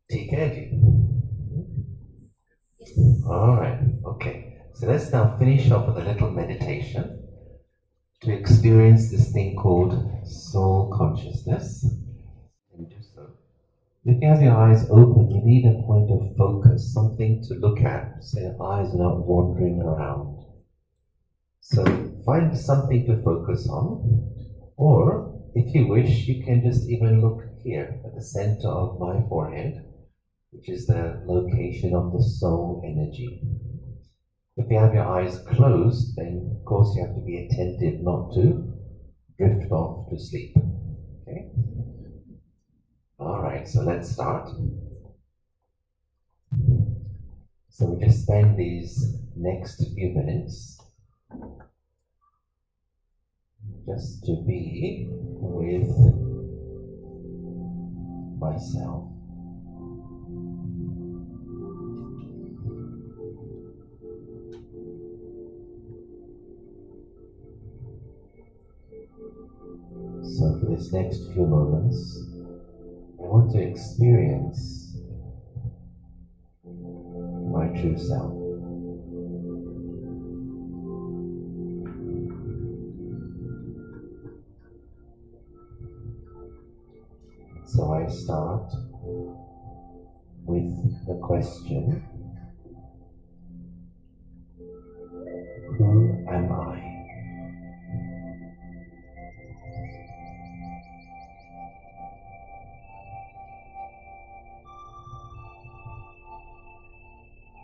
Take care of you. Alright, okay. So let's now finish up with a little meditation to experience this thing called soul consciousness. And do so. If you have your eyes open, you need a point of focus, something to look at, so your eyes are not wandering around. So find something to focus on, or if you wish, you can just even look here at the center of my forehead, which is the location of the soul energy. If you have your eyes closed, then of course you have to be attentive not to drift off to sleep. Okay? Alright, so let's start. So we just spend these next few minutes just to be with myself. So for this next few moments, I want to experience my true self. So I start with the question, who am I?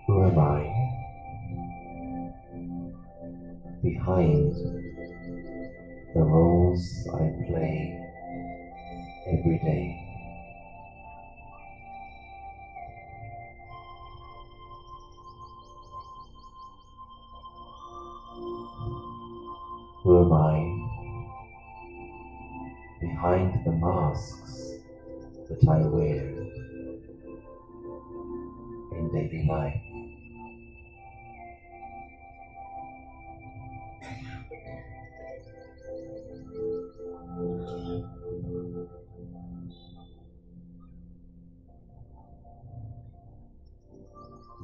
Who am I behind the roles I play every day? Who am I behind the masks that I wear in daily life?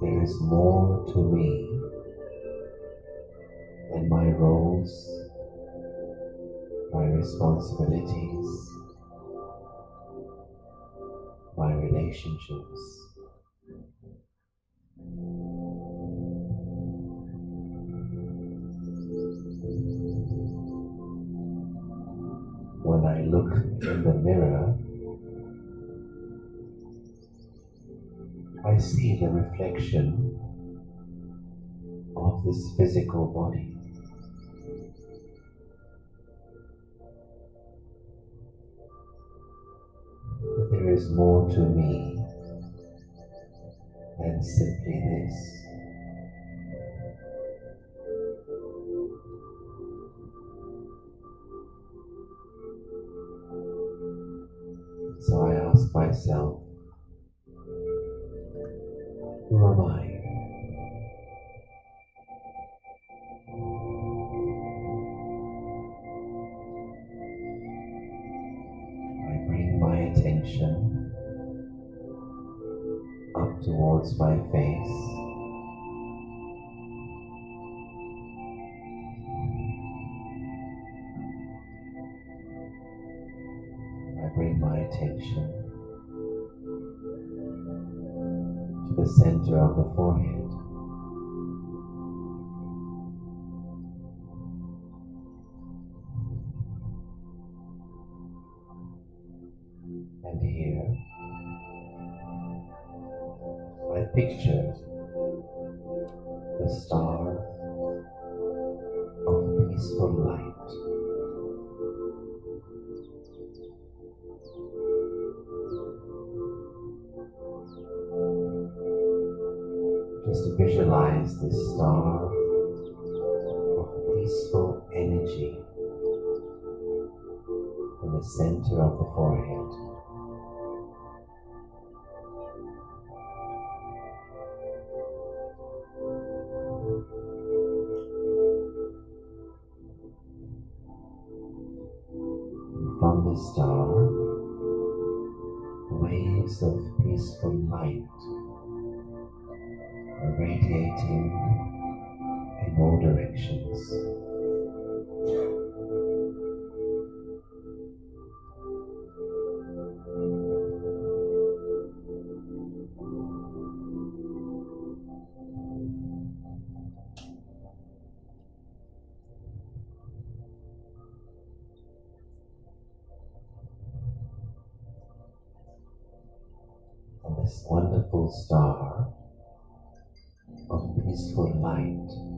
There is more to me than my roles, my responsibilities, my relationships. When I look in the mirror, I see the reflection of this physical body. But there is more to me than simply this. So I ask myself, who am I? I bring my attention up towards my face. I bring my attention to the center of the forehead. And here, I picture the star of peaceful light. Just visualize this star of peaceful energy in the center of the forehead. From the star, waves of peaceful light are radiating in all directions. this wonderful star of peaceful light.